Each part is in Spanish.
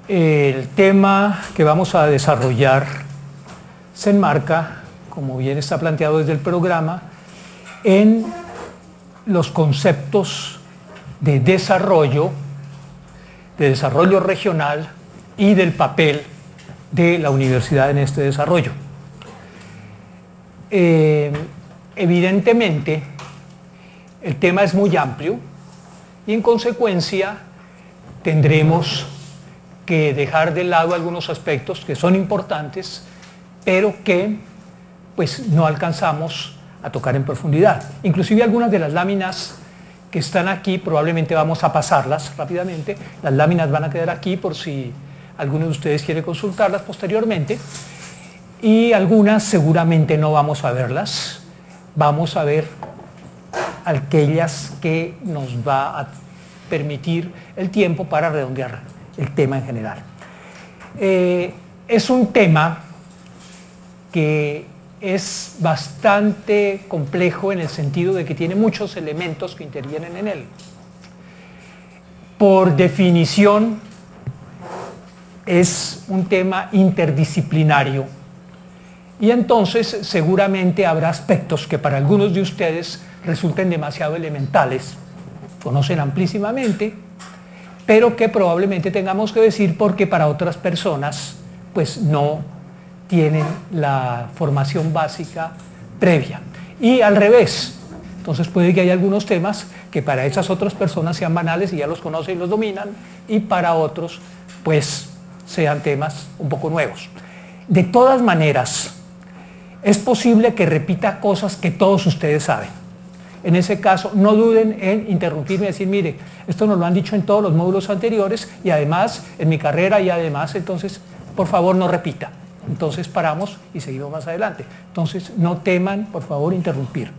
El tema que vamos a desarrollar se enmarca, como bien está planteado desde el programa, en los conceptos de desarrollo regional y del papel de la universidad en este desarrollo. Evidentemente, el tema es muy amplio y en consecuencia tendremos que dejar de lado algunos aspectos que son importantes, pero que pues no alcanzamos a tocar en profundidad. Inclusive algunas de las láminas que están aquí, probablemente vamos a pasarlas rápidamente. Las láminas van a quedar aquí por si alguno de ustedes quiere consultarlas posteriormente. Y algunas seguramente no vamos a verlas. Vamos a ver aquellas que nos va a permitir el tiempo para redondear el tema en general. Es un tema que es bastante complejo en el sentido de que tiene muchos elementos que intervienen en él. Por definición, es un tema interdisciplinario y entonces seguramente habrá aspectos que para algunos de ustedes resulten demasiado elementales, conocen amplísimamente, pero que probablemente tengamos que decir porque para otras personas pues no tienen la formación básica previa. Y al revés, entonces puede que haya algunos temas que para esas otras personas sean banales y ya los conocen y los dominan, y para otros pues sean temas un poco nuevos. De todas maneras, es posible que repita cosas que todos ustedes saben. En ese caso, no duden en interrumpirme y decir, mire, esto nos lo han dicho en todos los módulos anteriores y además en mi carrera y además, entonces, por favor no repita. Entonces paramos y seguimos más adelante. Entonces no teman, por favor, interrumpir.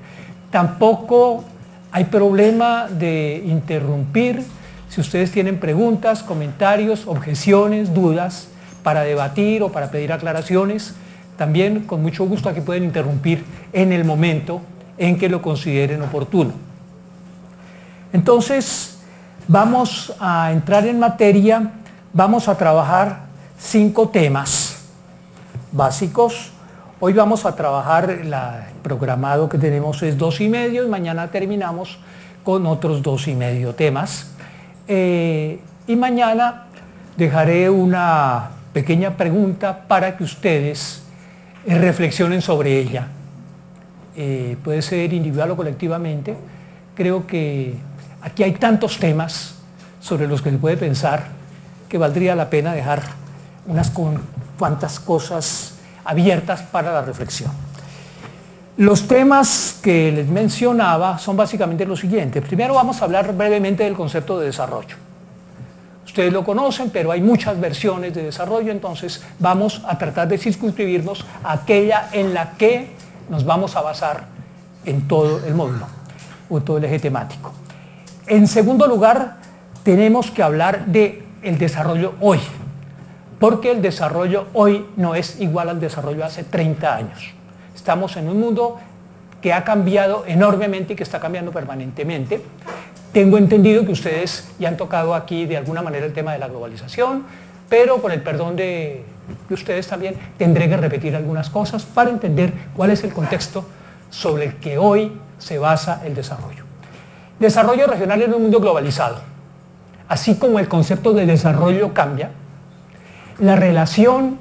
Tampoco hay problema de interrumpir si ustedes tienen preguntas, comentarios, objeciones, dudas para debatir o para pedir aclaraciones. También con mucho gusto aquí pueden interrumpir en el momento en que lo consideren oportuno. Entonces vamos a entrar en materia, vamos a trabajar 5 temas básicos. Hoy vamos a trabajar, el programado que tenemos es 2,5 y mañana terminamos con otros 2,5 temas. Y mañana dejaré una pequeña pregunta para que ustedes reflexionen sobre ella. Puede ser individual o colectivamente. Creo que aquí hay tantos temas sobre los que se puede pensar que valdría la pena dejar unas cuantas cosas abiertas para la reflexión. Los temas que les mencionaba son básicamente los siguientes. Primero vamos a hablar brevemente del concepto de desarrollo. Ustedes lo conocen, pero hay muchas versiones de desarrollo, entonces vamos a tratar de circunscribirnos a aquella en la que nos vamos a basar en todo el módulo o todo el eje temático. En segundo lugar, tenemos que hablar del desarrollo hoy, porque el desarrollo hoy no es igual al desarrollo hace 30 años. Estamos en un mundo que ha cambiado enormemente y que está cambiando permanentemente. Tengo entendido que ustedes ya han tocado aquí de alguna manera el tema de la globalización, pero con el perdón de ustedes también tendré que repetir algunas cosas para entender cuál es el contexto sobre el que hoy se basa el desarrollo. Desarrollo regional en un mundo globalizado. Así como el concepto de desarrollo cambia, la relación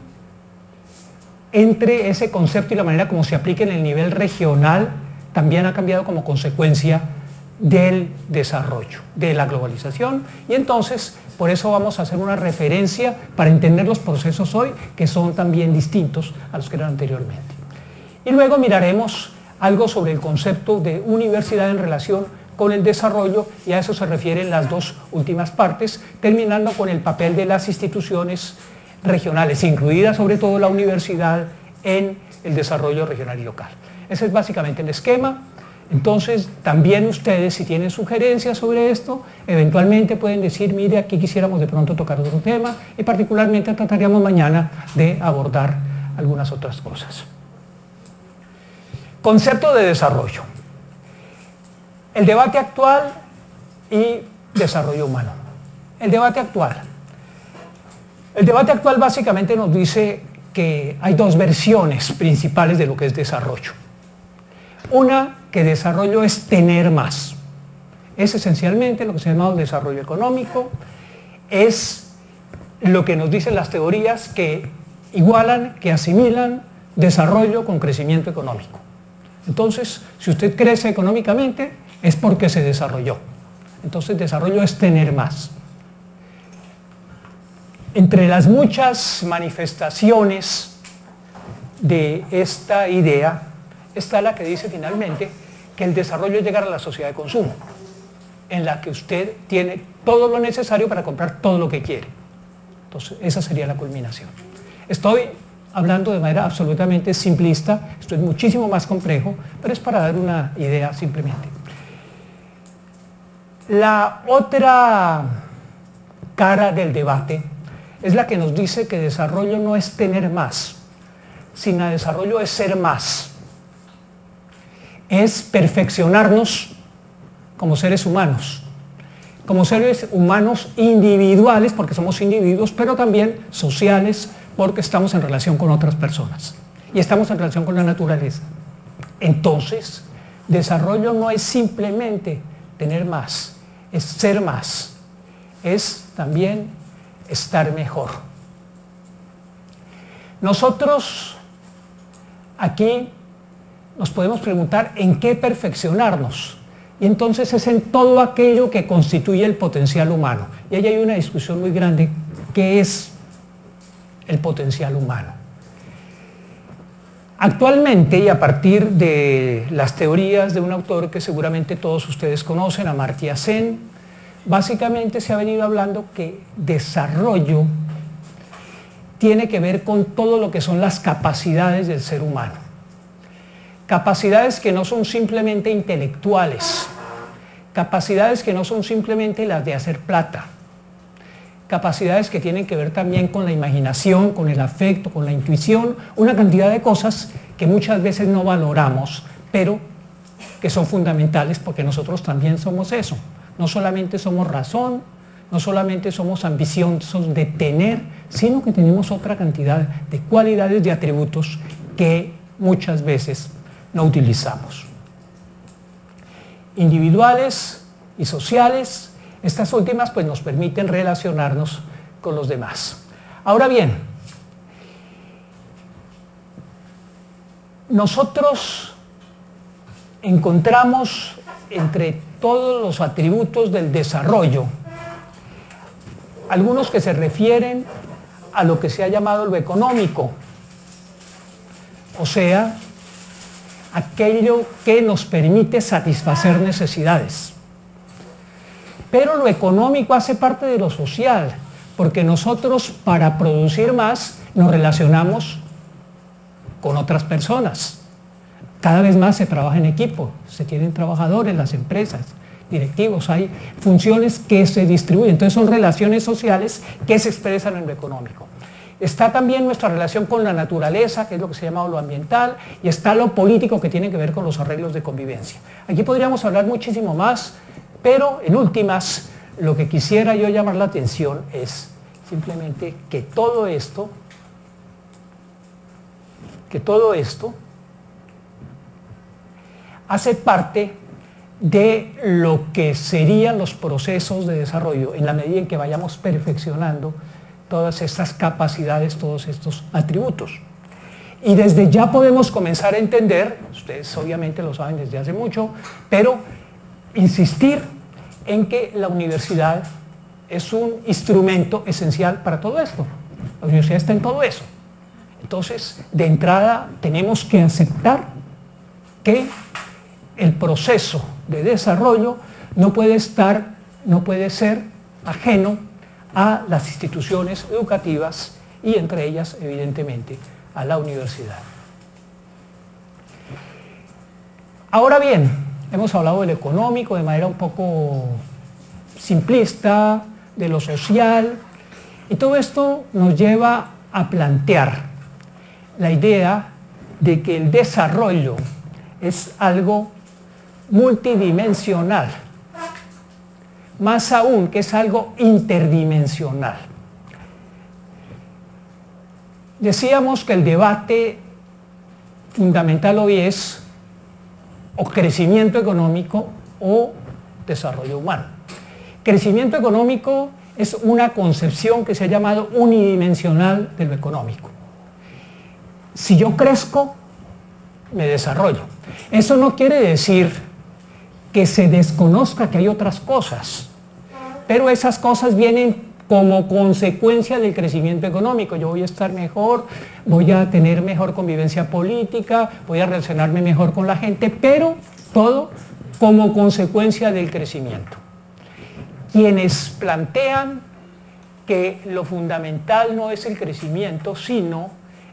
entre ese concepto y la manera como se aplica en el nivel regional también ha cambiado como consecuencia del desarrollo, de la globalización, y entonces por eso vamos a hacer una referencia para entender los procesos hoy que son también distintos a los que eran anteriormente. Y luego miraremos algo sobre el concepto de universidad en relación con el desarrollo, y a eso se refieren las 2 últimas partes, terminando con el papel de las instituciones regionales, incluida sobre todo la universidad, en el desarrollo regional y local. Ese es básicamente el esquema. Entonces, también ustedes, si tienen sugerencias sobre esto, eventualmente pueden decir, mire, aquí quisiéramos de pronto tocar otro tema, y particularmente trataríamos mañana de abordar algunas otras cosas. Concepto de desarrollo. El debate actual y desarrollo humano. El debate actual. El debate actual básicamente nos dice que hay dos versiones principales de lo que es desarrollo. Una, que desarrollo es tener más. Es esencialmente lo que se llama desarrollo económico. Es lo que nos dicen las teorías que igualan, que asimilan desarrollo con crecimiento económico. Entonces, si usted crece económicamente, es porque se desarrolló. Entonces, desarrollo es tener más. Entre las muchas manifestaciones de esta idea está la que dice finalmente que el desarrollo es llegar a la sociedad de consumo, en la que usted tiene todo lo necesario para comprar todo lo que quiere. Entonces, esa sería la culminación. Estoy hablando de manera absolutamente simplista, esto es muchísimo más complejo, pero es para dar una idea simplemente. La otra cara del debate es la que nos dice que desarrollo no es tener más, sino desarrollo es ser más. Es perfeccionarnos como seres humanos individuales, porque somos individuos, pero también sociales, porque estamos en relación con otras personas y estamos en relación con la naturaleza. Entonces, desarrollo no es simplemente tener más, es ser más, es también estar mejor. Nosotros aquí nos podemos preguntar en qué perfeccionarnos, y entonces es en todo aquello que constituye el potencial humano. Y ahí hay una discusión muy grande, ¿qué es el potencial humano? Actualmente, y a partir de las teorías de un autor que seguramente todos ustedes conocen, Amartya Sen, básicamente se ha venido hablando que desarrollo tiene que ver con todo lo que son las capacidades del ser humano. Capacidades que no son simplemente intelectuales, capacidades que no son simplemente las de hacer plata, capacidades que tienen que ver también con la imaginación, con el afecto, con la intuición, una cantidad de cosas que muchas veces no valoramos, pero que son fundamentales porque nosotros también somos eso. No solamente somos razón, no solamente somos ambiciosos de tener, sino que tenemos otra cantidad de cualidades, de atributos que muchas veces no utilizamos. Individuales y sociales, estas últimas pues nos permiten relacionarnos con los demás. Ahora bien, nosotros encontramos entre todos los atributos del desarrollo algunos que se refieren a lo que se ha llamado lo económico, o sea, aquello que nos permite satisfacer necesidades. Pero lo económico hace parte de lo social, porque nosotros para producir más nos relacionamos con otras personas. Cada vez más se trabaja en equipo, se tienen trabajadores en las empresas, directivos, hay funciones que se distribuyen, entonces son relaciones sociales que se expresan en lo económico. Está también nuestra relación con la naturaleza, que es lo que se llama lo ambiental, y está lo político, que tiene que ver con los arreglos de convivencia. Aquí podríamos hablar muchísimo más, pero en últimas, lo que quisiera yo llamar la atención es simplemente que todo esto hace parte de lo que serían los procesos de desarrollo en la medida en que vayamos perfeccionando todas estas capacidades, todos estos atributos. Y desde ya podemos comenzar a entender, ustedes obviamente lo saben desde hace mucho, pero insistir en que la universidad es un instrumento esencial para todo esto. La universidad está en todo eso. Entonces, de entrada, tenemos que aceptar que el proceso de desarrollo no puede ser ajeno a las instituciones educativas y entre ellas, evidentemente, a la universidad. Ahora bien, hemos hablado de lo económico de manera un poco simplista, de lo social, y todo esto nos lleva a plantear la idea de que el desarrollo es algo multidimensional, más aún que es algo interdimensional. Decíamos que el debate fundamental hoy es o crecimiento económico o desarrollo humano. Crecimiento económico es una concepción que se ha llamado unidimensional de lo económico. Si yo crezco, me desarrollo. Eso no quiere decir que se desconozca que hay otras cosas, pero esas cosas vienen como consecuencia del crecimiento económico. Yo voy a estar mejor, voy a tener mejor convivencia política, voy a relacionarme mejor con la gente, pero todo como consecuencia del crecimiento. Quienes plantean que lo fundamental no es el crecimiento, sino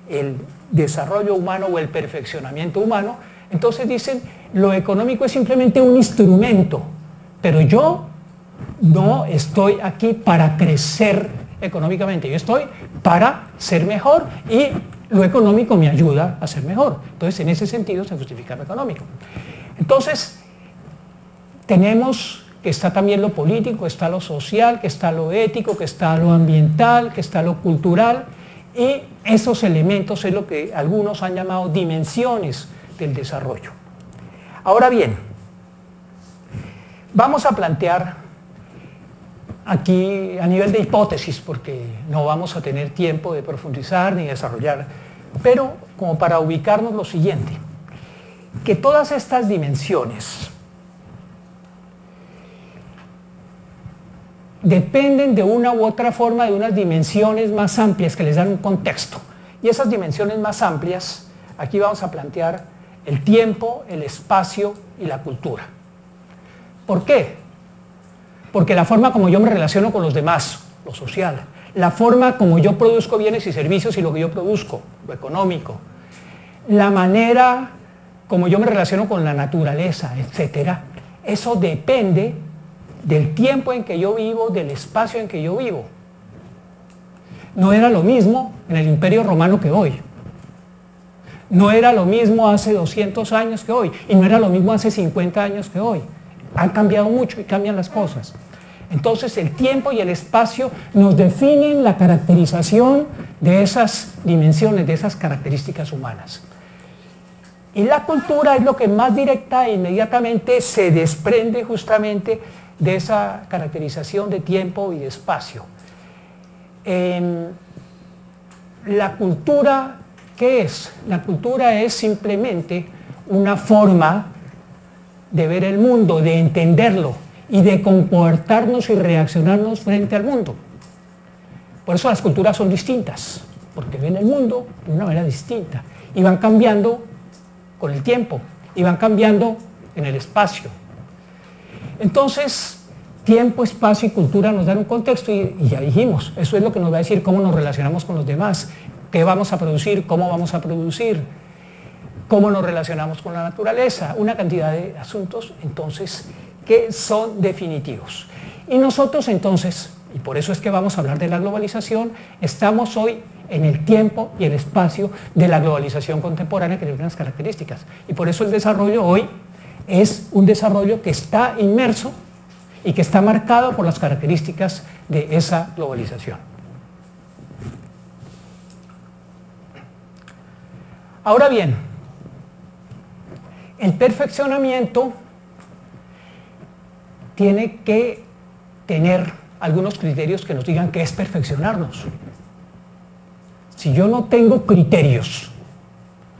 el desarrollo humano o el perfeccionamiento humano, entonces dicen, lo económico es simplemente un instrumento, pero yo no estoy aquí para crecer económicamente, yo estoy para ser mejor y lo económico me ayuda a ser mejor. Entonces, en ese sentido se justifica lo económico. Entonces, tenemos que está también lo político, está lo social, que está lo ético, que está lo ambiental, que está lo cultural, y esos elementos es lo que algunos han llamado dimensiones del desarrollo. Ahora bien, vamos a plantear aquí a nivel de hipótesis, porque no vamos a tener tiempo de profundizar ni desarrollar, pero como para ubicarnos lo siguiente, que todas estas dimensiones dependen de una u otra forma de unas dimensiones más amplias que les dan un contexto. Y esas dimensiones más amplias, aquí vamos a plantear el tiempo, el espacio y la cultura. ¿Por qué? Porque la forma como yo me relaciono con los demás, lo social, la forma como yo produzco bienes y servicios y lo que yo produzco, lo económico, la manera como yo me relaciono con la naturaleza, etcétera, eso depende del tiempo en que yo vivo, del espacio en que yo vivo. No era lo mismo en el Imperio Romano que hoy. No era lo mismo hace 200 años que hoy. Y no era lo mismo hace 50 años que hoy. Han cambiado mucho y cambian las cosas. Entonces el tiempo y el espacio nos definen la caracterización de esas dimensiones, de esas características humanas. Y la cultura es lo que más directa e inmediatamente se desprende justamente de esa caracterización de tiempo y de espacio. La cultura, ¿qué es? La cultura es simplemente una forma de ver el mundo, de entenderlo y de comportarnos y reaccionarnos frente al mundo. Por eso las culturas son distintas, porque ven el mundo de una manera distinta y van cambiando con el tiempo y van cambiando en el espacio. Entonces, tiempo, espacio y cultura nos dan un contexto y ya dijimos, eso es lo que nos va a decir cómo nos relacionamos con los demás, qué vamos a producir, cómo vamos a producir, cómo nos relacionamos con la naturaleza, una cantidad de asuntos, entonces, que son definitivos. Y nosotros entonces, y por eso es que vamos a hablar de la globalización, estamos hoy en el tiempo y el espacio de la globalización contemporánea que tiene unas características. Y por eso el desarrollo hoy es un desarrollo que está inmerso y que está marcado por las características de esa globalización. Ahora bien, el perfeccionamiento tiene que tener algunos criterios que nos digan qué es perfeccionarnos. Si yo no tengo criterios,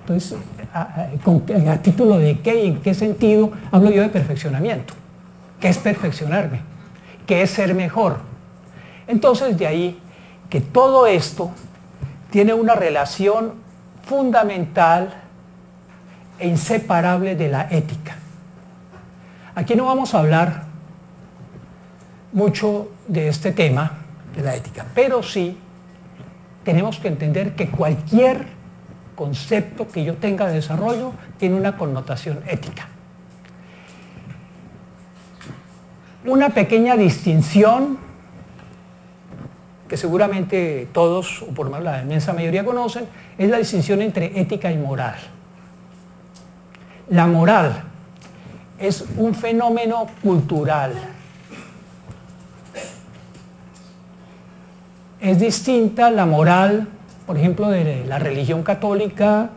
entonces, ¿a título de qué y en qué sentido hablo yo de perfeccionamiento? ¿Qué es perfeccionarme? ¿Qué es ser mejor? Entonces, de ahí que todo esto tiene una relación fundamental e inseparable de la ética. Aquí no vamos a hablar mucho de este tema, de la ética, pero sí tenemos que entender que cualquier concepto que yo tenga de desarrollo tiene una connotación ética. Una pequeña distinción que seguramente todos, o por lo menos la inmensa mayoría conocen, es la distinción entre ética y moral. La moral es un fenómeno cultural. Es distinta la moral por ejemplo, de la religión católica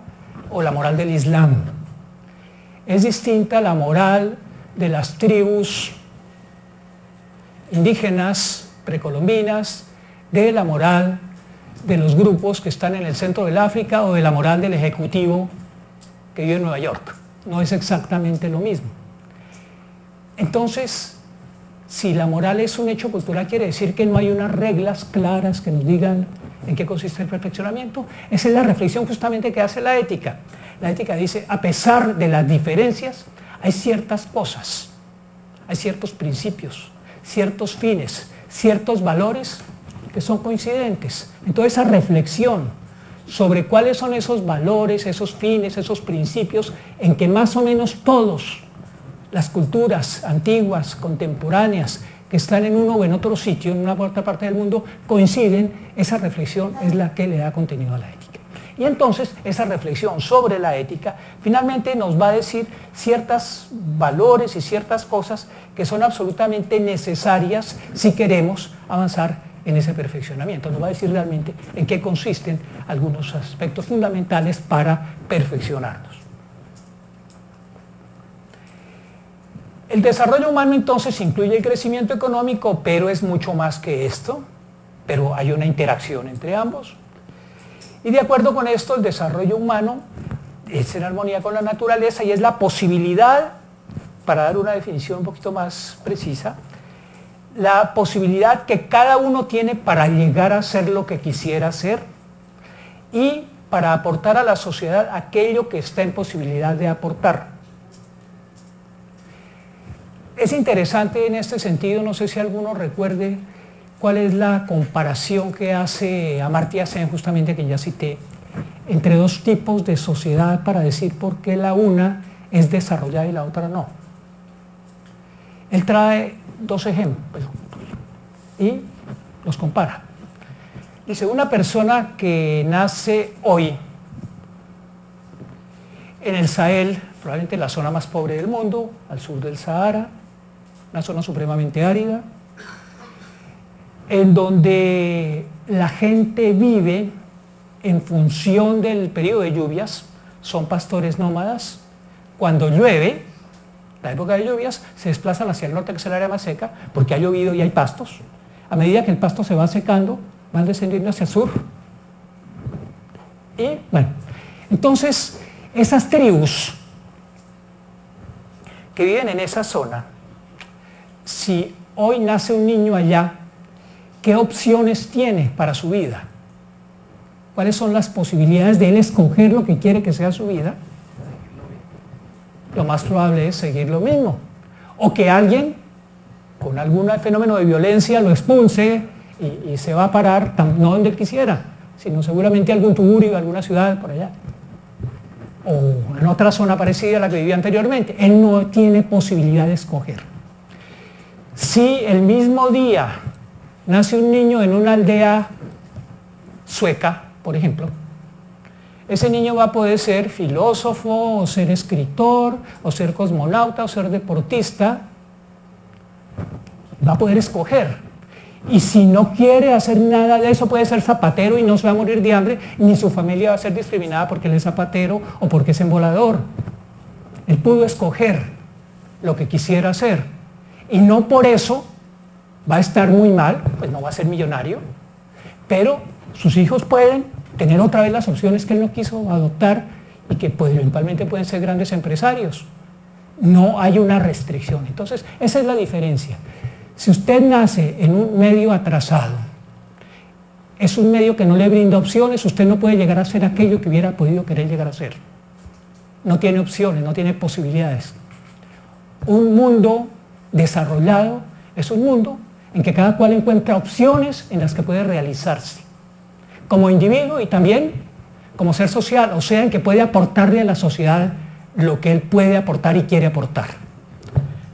o la moral del Islam. Es distinta la moral de las tribus indígenas precolombinas de la moral de los grupos que están en el centro del África o de la moral del ejecutivo que vive en Nueva York. No es exactamente lo mismo. Entonces, si la moral es un hecho cultural, quiere decir que no hay unas reglas claras que nos digan en qué consiste el perfeccionamiento. Esa es la reflexión justamente que hace la ética. La ética dice, a pesar de las diferencias, hay ciertas cosas, hay ciertos principios, ciertos fines, ciertos valores que son coincidentes. Entonces esa reflexión sobre cuáles son esos valores, esos fines, esos principios en que más o menos todos, las culturas antiguas, contemporáneas, que están en uno o en otro sitio, en una otra parte del mundo, coinciden, esa reflexión es la que le da contenido a la ética. Y entonces esa reflexión sobre la ética finalmente nos va a decir ciertos valores y ciertas cosas que son absolutamente necesarias si queremos avanzar en ese perfeccionamiento. Nos va a decir realmente en qué consisten algunos aspectos fundamentales para perfeccionarnos. El desarrollo humano entonces incluye el crecimiento económico, pero es mucho más que esto, pero hay una interacción entre ambos. Y de acuerdo con esto, el desarrollo humano es en armonía con la naturaleza y es la posibilidad, para dar una definición un poquito más precisa, la posibilidad que cada uno tiene para llegar a ser lo que quisiera ser y para aportar a la sociedad aquello que está en posibilidad de aportar. Es interesante en este sentido, no sé si alguno recuerde cuál es la comparación que hace Amartya Sen, justamente que ya cité, entre dos tipos de sociedad para decir por qué la una es desarrollada y la otra no. Él trae dos ejemplos y los compara. Dice, una persona que nace hoy en el Sahel, probablemente la zona más pobre del mundo, al sur del Sahara, una zona supremamente árida, en donde la gente vive en función del periodo de lluvias, son pastores nómadas. Cuando llueve, la época de lluvias, se desplazan hacia el norte, que es el área más seca, porque ha llovido y hay pastos. A medida que el pasto se va secando, van descendiendo hacia el sur. Y bueno, entonces esas tribus que viven en esa zona, si hoy nace un niño allá, ¿qué opciones tiene para su vida? ¿Cuáles son las posibilidades de él escoger lo que quiere que sea su vida? Lo más probable es seguir lo mismo. O que alguien con algún fenómeno de violencia lo expulse y se va a parar, no donde él quisiera, sino seguramente algún tugurio, alguna ciudad por allá. O en otra zona parecida a la que vivía anteriormente. Él no tiene posibilidad de escoger. Si el mismo día nace un niño en una aldea sueca, por ejemplo, ese niño va a poder ser filósofo, o ser escritor, o ser cosmonauta, o ser deportista. Va a poder escoger. Y si no quiere hacer nada de eso, puede ser zapatero y no se va a morir de hambre, ni su familia va a ser discriminada porque él es zapatero o porque es embolador. Él pudo escoger lo que quisiera hacer. Y no por eso va a estar muy mal, pues no va a ser millonario, pero sus hijos pueden tener otra vez las opciones que él no quiso adoptar y que pues, eventualmente pueden ser grandes empresarios. No hay una restricción. Entonces, esa es la diferencia. Si usted nace en un medio atrasado, es un medio que no le brinda opciones, usted no puede llegar a ser aquello que hubiera podido querer llegar a ser. No tiene opciones, no tiene posibilidades. Un mundo desarrollado es un mundo en que cada cual encuentra opciones en las que puede realizarse como individuo y también como ser social, o sea, en que puede aportarle a la sociedad lo que él puede aportar y quiere aportar.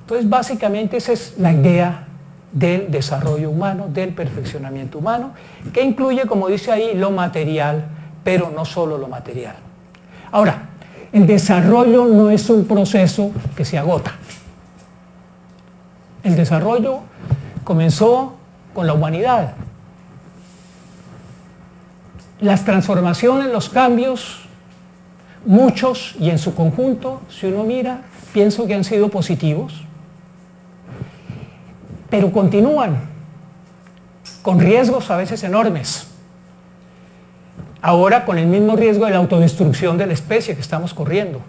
Entonces, básicamente esa es la idea del desarrollo humano, del perfeccionamiento humano, que incluye, como dice ahí, lo material, pero no solo lo material. Ahora, el desarrollo no es un proceso que se agota. El desarrollo comenzó con la humanidad. las transformaciones, los cambios, muchos y en su conjunto, si uno mira, pienso que han sido positivos, pero continúan con riesgos a veces enormes. Ahora con el mismo riesgo de la autodestrucción de la especie que estamos corriendo.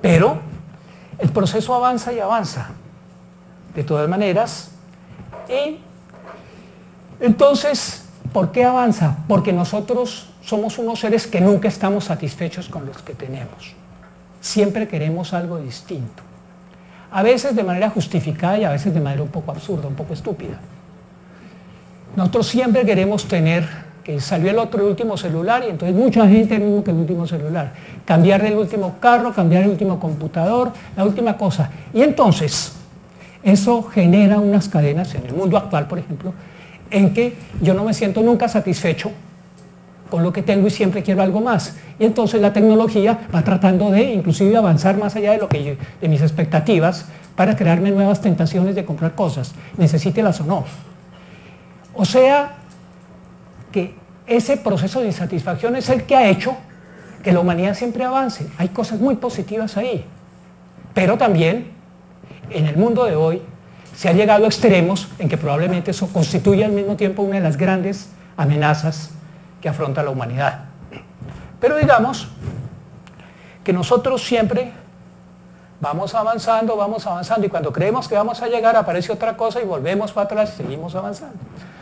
Pero el proceso avanza y avanza, de todas maneras. Y entonces, ¿por qué avanza? Porque nosotros somos unos seres que nunca estamos satisfechos con los que tenemos. Siempre queremos algo distinto. A veces de manera justificada y a veces de manera un poco absurda, un poco estúpida. Nosotros siempre queremos tener, que salió el último celular y entonces mucha gente es mismo que el último celular. Cambiar el último carro, cambiar el último computador, la última cosa. Y entonces, eso genera unas cadenas en el mundo actual, por ejemplo, en que yo no me siento nunca satisfecho con lo que tengo y siempre quiero algo más. Y entonces la tecnología va tratando de inclusive avanzar más allá de mis expectativas para crearme nuevas tentaciones de comprar cosas, necesítelas o no. O sea, que ese proceso de insatisfacción es el que ha hecho que la humanidad siempre avance. Hay cosas muy positivas ahí. Pero también, en el mundo de hoy, se ha llegado a extremos en que probablemente eso constituye al mismo tiempo una de las grandes amenazas que afronta la humanidad. Pero digamos que nosotros siempre vamos avanzando y cuando creemos que vamos a llegar aparece otra cosa y volvemos para atrás y seguimos avanzando.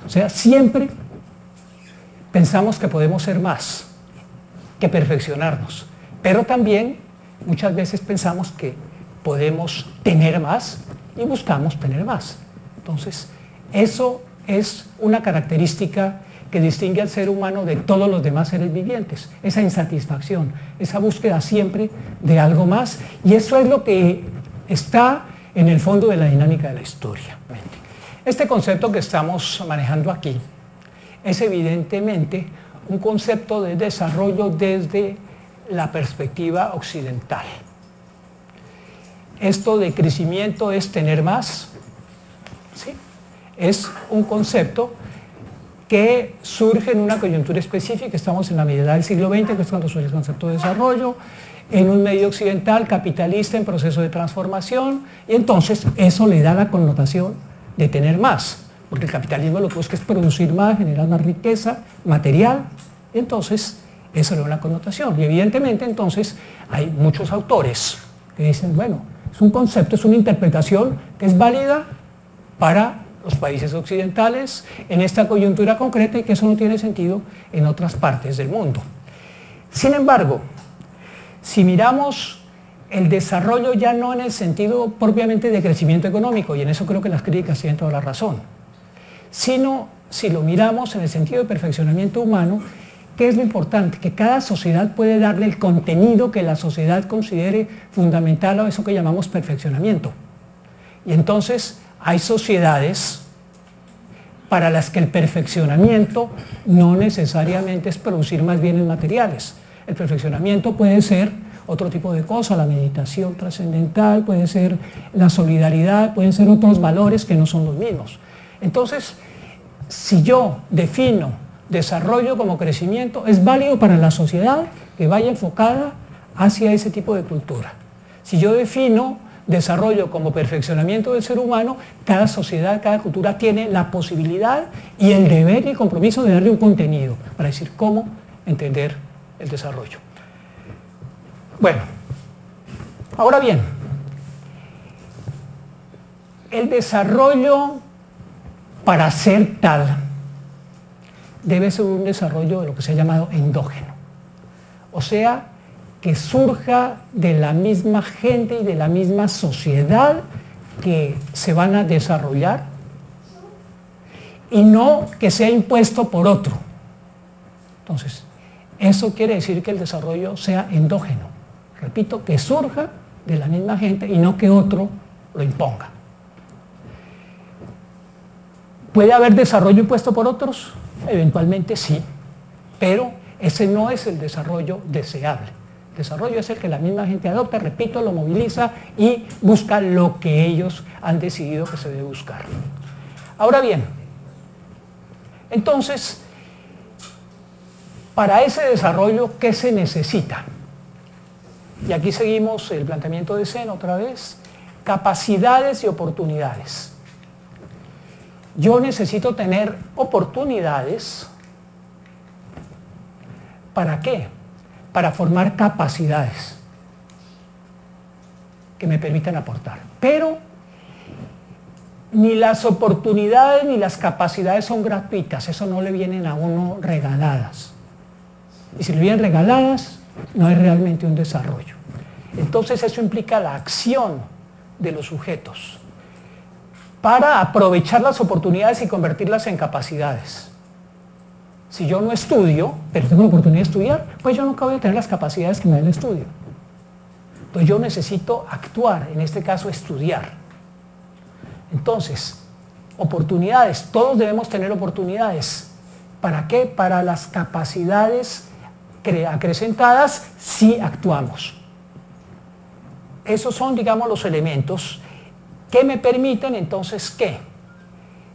O sea, siempre pensamos que podemos ser más, que perfeccionarnos, pero también muchas veces pensamos que podemos tener más y buscamos tener más. Entonces, eso es una característica que distingue al ser humano de todos los demás seres vivientes, esa insatisfacción, esa búsqueda siempre de algo más, y eso es lo que está en el fondo de la dinámica de la historia. Este concepto que estamos manejando aquí es evidentemente un concepto de desarrollo desde la perspectiva occidental. Esto de crecimiento es tener más, ¿sí? Es un concepto que surge en una coyuntura específica. Estamos en la mitad del siglo XX, que es cuando surge el concepto de desarrollo, en un medio occidental capitalista en proceso de transformación, y entonces eso le da la connotación de tener más, porque el capitalismo lo que busca es producir más, generar más riqueza material, y entonces eso le da una connotación. Y evidentemente entonces hay muchos autores que dicen, bueno, es un concepto, es una interpretación que es válida para los países occidentales en esta coyuntura concreta y que eso no tiene sentido en otras partes del mundo. Sin embargo, si miramos el desarrollo ya no en el sentido propiamente de crecimiento económico, y en eso creo que las críticas tienen toda la razón, sino si lo miramos en el sentido de perfeccionamiento humano, ¿qué es lo importante? Que cada sociedad puede darle el contenido que la sociedad considere fundamental a eso que llamamos perfeccionamiento. Y entonces hay sociedades para las que el perfeccionamiento no necesariamente es producir más bienes materiales. El perfeccionamiento puede ser otro tipo de cosa, la meditación trascendental, puede ser la solidaridad, pueden ser otros valores que no son los mismos. Entonces, si yo defino desarrollo como crecimiento, es válido para la sociedad que vaya enfocada hacia ese tipo de cultura. Si yo defino desarrollo como perfeccionamiento del ser humano, cada sociedad, cada cultura tiene la posibilidad y el deber y el compromiso de darle un contenido para decir cómo entender el desarrollo. Bueno, ahora bien, el desarrollo para ser tal debe ser un desarrollo de lo que se ha llamado endógeno, o sea, que surja de la misma gente y de la misma sociedad que se van a desarrollar y no que sea impuesto por otro. Entonces, eso quiere decir que el desarrollo sea endógeno. Repito, que surja de la misma gente y no que otro lo imponga. ¿Puede haber desarrollo impuesto por otros? Eventualmente sí, pero ese no es el desarrollo deseable. El desarrollo es el que la misma gente adopta, repito, lo moviliza y busca lo que ellos han decidido que se debe buscar. Ahora bien, entonces, Para ese desarrollo, ¿qué se necesita? Y aquí seguimos el planteamiento de Sen otra vez. Capacidades y oportunidades. Yo necesito tener oportunidades. ¿Para qué? Para formar capacidades que me permitan aportar. Pero ni las oportunidades ni las capacidades son gratuitas, eso no le vienen a uno regaladas. Y si le vienen regaladas, no es realmente un desarrollo. Entonces eso implica la acción de los sujetos para aprovechar las oportunidades y convertirlas en capacidades. Si yo no estudio, pero tengo la oportunidad de estudiar, pues yo nunca voy a tener las capacidades que me da el estudio. Entonces yo necesito actuar, en este caso estudiar. Entonces, oportunidades, todos debemos tener oportunidades. ¿Para qué? Para las capacidades acrecentadas si actuamos. Esos son, digamos, los elementos que me permiten entonces, ¿qué?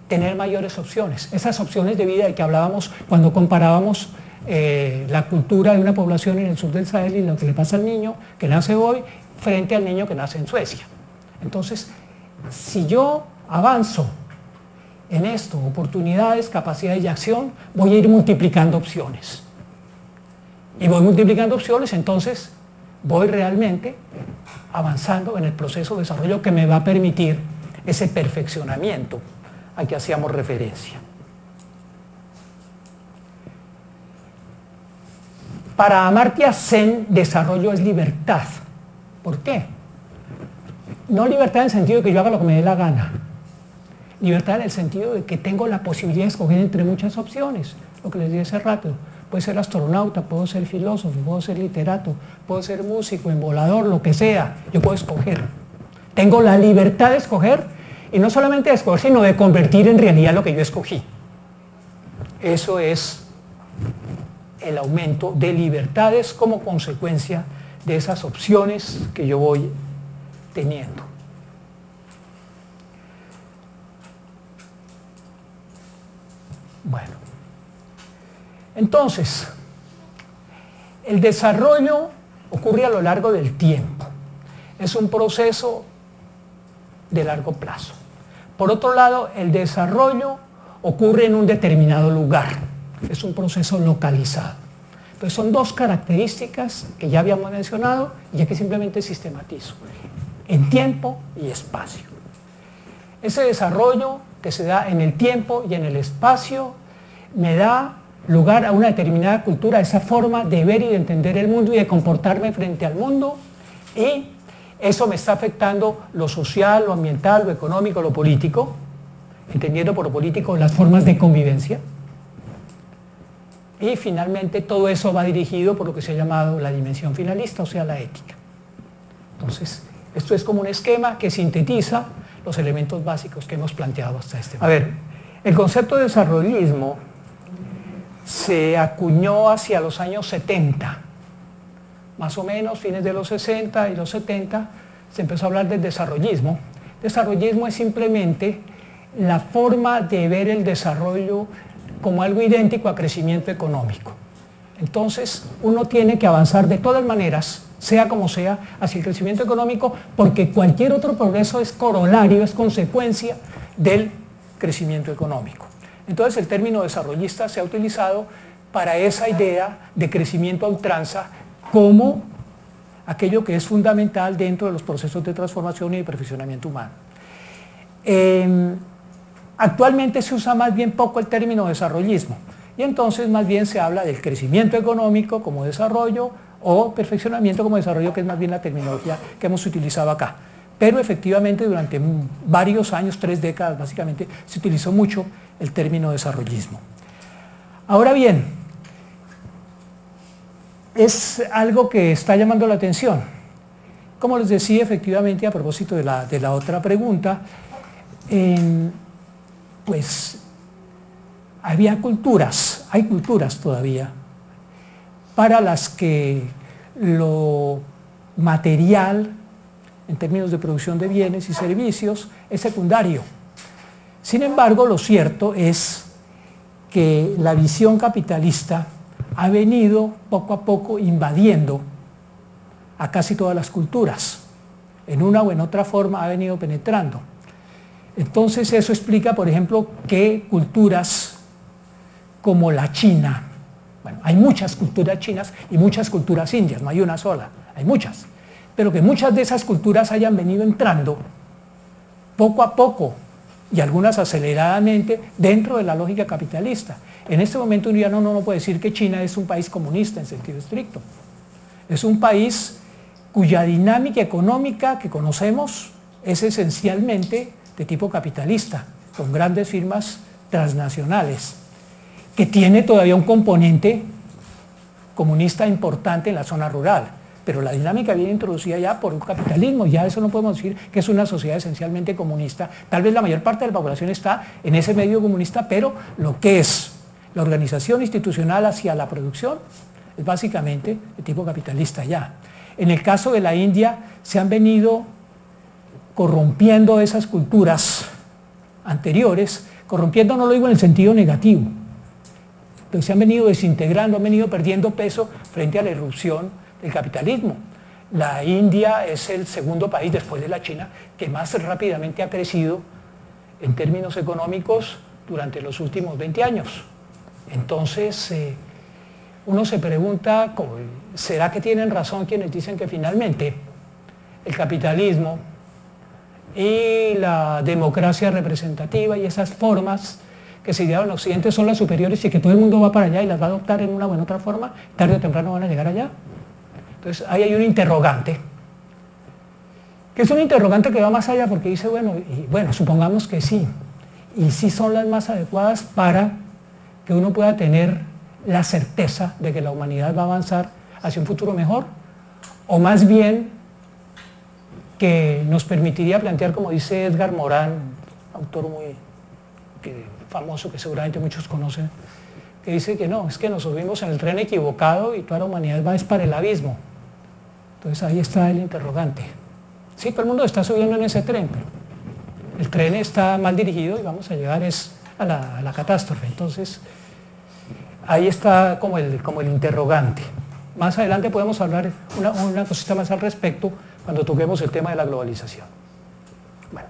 Tener mayores opciones. Esas opciones de vida de que hablábamos cuando comparábamos la cultura de una población en el sur del Sahel y lo que le pasa al niño que nace hoy frente al niño que nace en Suecia. Entonces, si yo avanzo en esto, oportunidades, capacidades y acción, voy a ir multiplicando opciones. Y voy multiplicando opciones, entonces voy realmente avanzando en el proceso de desarrollo que me va a permitir ese perfeccionamiento a que hacíamos referencia. Para Amartya Sen, desarrollo es libertad. ¿Por qué? No libertad en el sentido de que yo haga lo que me dé la gana. Libertad en el sentido de que tengo la posibilidad de escoger entre muchas opciones. Lo que les dije hace rato. Puedo ser astronauta, puedo ser filósofo, puedo ser literato, puedo ser músico, embolador, lo que sea. Yo puedo escoger. Tengo la libertad de escoger, y no solamente de escoger, sino de convertir en realidad lo que yo escogí. Eso es el aumento de libertades como consecuencia de esas opciones que yo voy teniendo. Bueno, entonces, el desarrollo ocurre a lo largo del tiempo. Es un proceso de largo plazo. Por otro lado, el desarrollo ocurre en un determinado lugar. Es un proceso localizado. Entonces son dos características que ya habíamos mencionado y aquí simplemente sistematizo. En tiempo y espacio. Ese desarrollo que se da en el tiempo y en el espacio me da lugar a una determinada cultura, esa forma de ver y de entender el mundo y de comportarme frente al mundo, y eso me está afectando lo social, lo ambiental, lo económico, lo político, entendiendo por lo político las formas de convivencia. Y finalmente todo eso va dirigido por lo que se ha llamado la dimensión finalista, o sea, la ética. Entonces, esto es como un esquema que sintetiza los elementos básicos que hemos planteado hasta este momento. A ver, el concepto de desarrollismo se acuñó hacia los años 70, más o menos, fines de los 60 y los 70, se empezó a hablar del desarrollismo. Desarrollismo es simplemente la forma de ver el desarrollo como algo idéntico a crecimiento económico. Entonces, uno tiene que avanzar de todas maneras, sea como sea, hacia el crecimiento económico, porque cualquier otro progreso es corolario, es consecuencia del crecimiento económico. Entonces, el término desarrollista se ha utilizado para esa idea de crecimiento a ultranza como aquello que es fundamental dentro de los procesos de transformación y de perfeccionamiento humano. Actualmente se usa más bien poco el término desarrollismo y entonces más bien se habla del crecimiento económico como desarrollo o perfeccionamiento como desarrollo, que es más bien la terminología que hemos utilizado acá. Pero efectivamente durante varios años, 3 décadas básicamente, se utilizó mucho el término desarrollismo. Ahora bien, es algo que está llamando la atención. Como les decía, efectivamente, a propósito de la otra pregunta, pues había culturas, hay culturas todavía, para las que lo material, en términos de producción de bienes y servicios, es secundario. Sin embargo, lo cierto es que la visión capitalista ha venido poco a poco invadiendo a casi todas las culturas. En una o en otra forma ha venido penetrando. Entonces eso explica, por ejemplo, que culturas como la China, bueno, hay muchas culturas chinas y muchas culturas indias, no hay una sola, hay muchas, pero que muchas de esas culturas hayan venido entrando poco a poco y algunas aceleradamente dentro de la lógica capitalista. En este momento uno ya no puede decir que China es un país comunista en sentido estricto. Es un país cuya dinámica económica que conocemos es esencialmente de tipo capitalista, con grandes firmas transnacionales, que tiene todavía un componente comunista importante en la zona rural, pero la dinámica viene introducida ya por un capitalismo, ya eso no podemos decir que es una sociedad esencialmente comunista. Tal vez la mayor parte de la población está en ese medio comunista, pero lo que es la organización institucional hacia la producción es básicamente de tipo capitalista ya. En el caso de la India se han venido corrompiendo esas culturas anteriores, corrompiendo no lo digo en el sentido negativo, pero se han venido desintegrando, han venido perdiendo peso frente a la irrupción del capitalismo. La India es el segundo país después de la China que más rápidamente ha crecido en términos económicos durante los últimos 20 años. Entonces, uno se pregunta, ¿será que tienen razón quienes dicen que finalmente el capitalismo y la democracia representativa y esas formas que se idearon en Occidente son las superiores y que todo el mundo va para allá y las va a adoptar en una u otra forma, tarde o temprano van a llegar allá? Entonces ahí hay un interrogante, que es un interrogante que va más allá porque dice, bueno, supongamos que sí, y sí son las más adecuadas para que uno pueda tener la certeza de que la humanidad va a avanzar hacia un futuro mejor, o más bien que nos permitiría plantear, como dice Edgar Morin, autor muy famoso que seguramente muchos conocen, que dice que no, es que nos subimos en el tren equivocado y toda la humanidad va para el abismo. Entonces ahí está el interrogante. Sí, todo el mundo está subiendo en ese tren, pero el tren está mal dirigido y vamos a llegar a la catástrofe. Entonces ahí está como el interrogante. Más adelante podemos hablar una cosita más al respecto cuando toquemos el tema de la globalización. Bueno,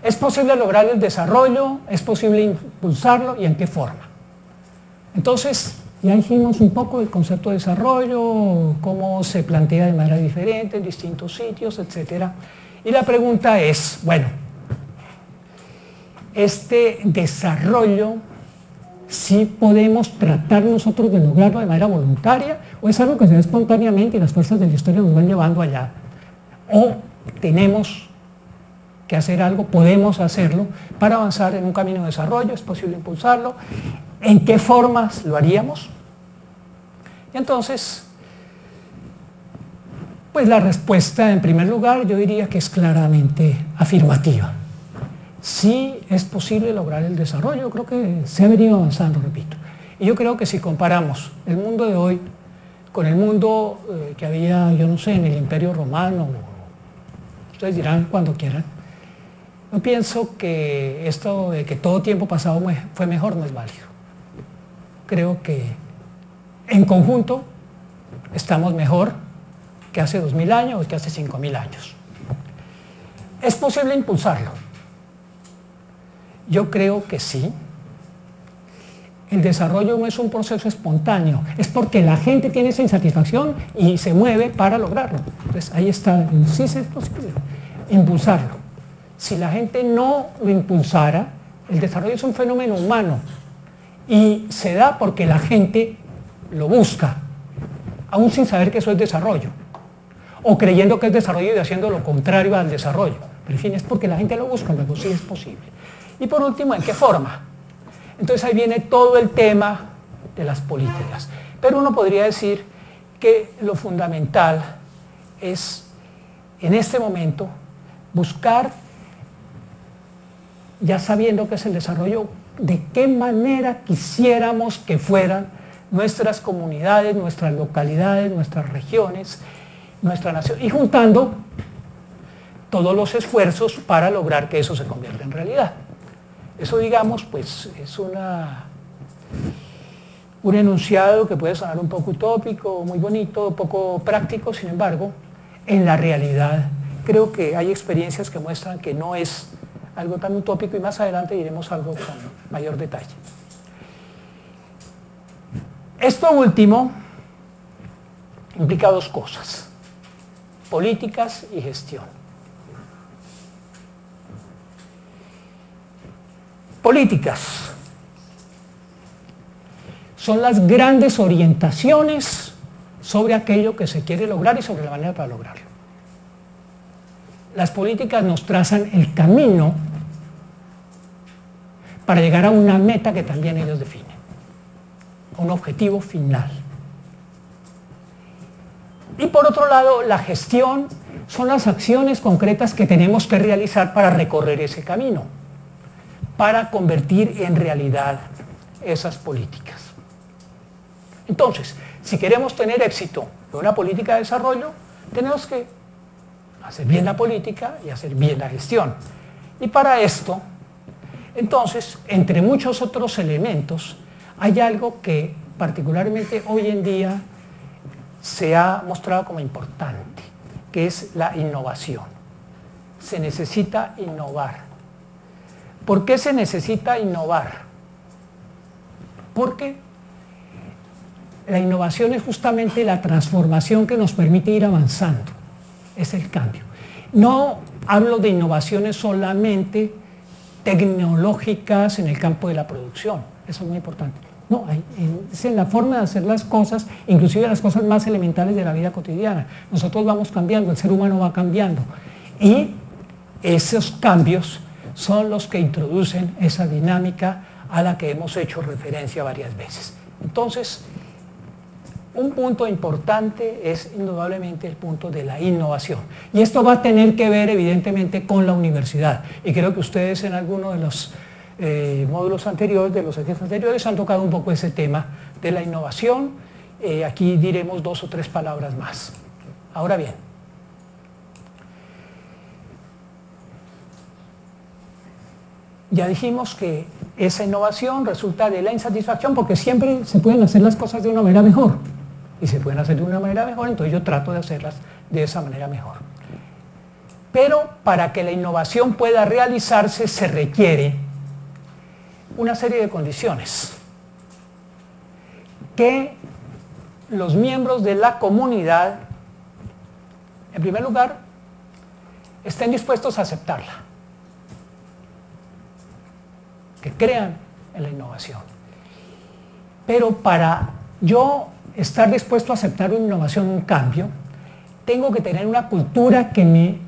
¿es posible lograr el desarrollo? ¿Es posible impulsarlo? ¿Y en qué forma? Entonces, ya dijimos un poco del concepto de desarrollo, cómo se plantea de manera diferente en distintos sitios, etc. Y la pregunta es, bueno, este desarrollo, ¿sí podemos tratar nosotros de lograrlo de manera voluntaria o es algo que se da espontáneamente y las fuerzas de la historia nos van llevando allá? ¿O tenemos que hacer algo, podemos hacerlo para avanzar en un camino de desarrollo? ¿Es posible impulsarlo? ¿En qué formas lo haríamos? Y entonces, pues la respuesta en primer lugar yo diría que es claramente afirmativa. Sí es posible lograr el desarrollo, creo que se ha venido avanzando, repito. Y yo creo que si comparamos el mundo de hoy con el mundo que había, yo no sé, en el Imperio Romano, ustedes dirán cuando quieran, yo pienso que esto de que todo tiempo pasado fue mejor no es válido. Creo que en conjunto estamos mejor que hace 2000 años o que hace 5000 años. ¿Es posible impulsarlo? Yo creo que sí. El desarrollo no es un proceso espontáneo, es porque la gente tiene esa insatisfacción y se mueve para lograrlo. Entonces ahí está, sí es posible impulsarlo. Si la gente no lo impulsara, el desarrollo es un fenómeno humano y se da porque la gente lo busca, aún sin saber que eso es desarrollo, o creyendo que es desarrollo y haciendo lo contrario al desarrollo. Pero en fin, es porque la gente lo busca, luego sí es posible. Y por último, ¿en qué forma? Entonces ahí viene todo el tema de las políticas. Pero uno podría decir que lo fundamental es, en este momento, buscar, ya sabiendo qué es el desarrollo, de qué manera quisiéramos que fueran nuestras comunidades, nuestras localidades, nuestras regiones, nuestra nación, y juntando todos los esfuerzos para lograr que eso se convierta en realidad. Eso, digamos, pues es un enunciado que puede sonar un poco utópico, muy bonito, poco práctico, sin embargo, en la realidad creo que hay experiencias que muestran que no es algo tan utópico y más adelante diremos algo con mayor detalle. Esto último implica dos cosas, políticas y gestión. Políticas son las grandes orientaciones sobre aquello que se quiere lograr y sobre la manera para lograrlo. Las políticas nos trazan el camino para llegar a una meta que también ellos definen, un objetivo final. Y por otro lado, la gestión son las acciones concretas que tenemos que realizar para recorrer ese camino, para convertir en realidad esas políticas. Entonces, si queremos tener éxito en una política de desarrollo, tenemos que hacer bien la política y hacer bien la gestión. Y para esto, entonces, entre muchos otros elementos, hay algo que particularmente hoy en día se ha mostrado como importante, que es la innovación. Se necesita innovar. ¿Por qué se necesita innovar? Porque la innovación es justamente la transformación que nos permite ir avanzando, es el cambio. No hablo de innovaciones solamente tecnológicas en el campo de la producción, eso es muy importante. No, es en la forma de hacer las cosas, inclusive las cosas más elementales de la vida cotidiana. Nosotros vamos cambiando, el ser humano va cambiando y esos cambios son los que introducen esa dinámica a la que hemos hecho referencia varias veces. Entonces, un punto importante es indudablemente el punto de la innovación. Y esto va a tener que ver evidentemente con la universidad. Y creo que ustedes en alguno de los módulos anteriores, de los ejes anteriores, han tocado un poco ese tema de la innovación. Aquí diremos 2 o 3 palabras más. Ahora bien, ya dijimos que esa innovación resulta de la insatisfacción porque siempre se pueden hacer las cosas de una manera mejor. Y se pueden hacer de una manera mejor, entonces yo trato de hacerlas de esa manera mejor. Pero para que la innovación pueda realizarse se requiere una serie de condiciones que los miembros de la comunidad, en primer lugar, estén dispuestos a aceptarla, que crean en la innovación. Pero para yo estar dispuesto a aceptar una innovación, un cambio, tengo que tener una cultura que me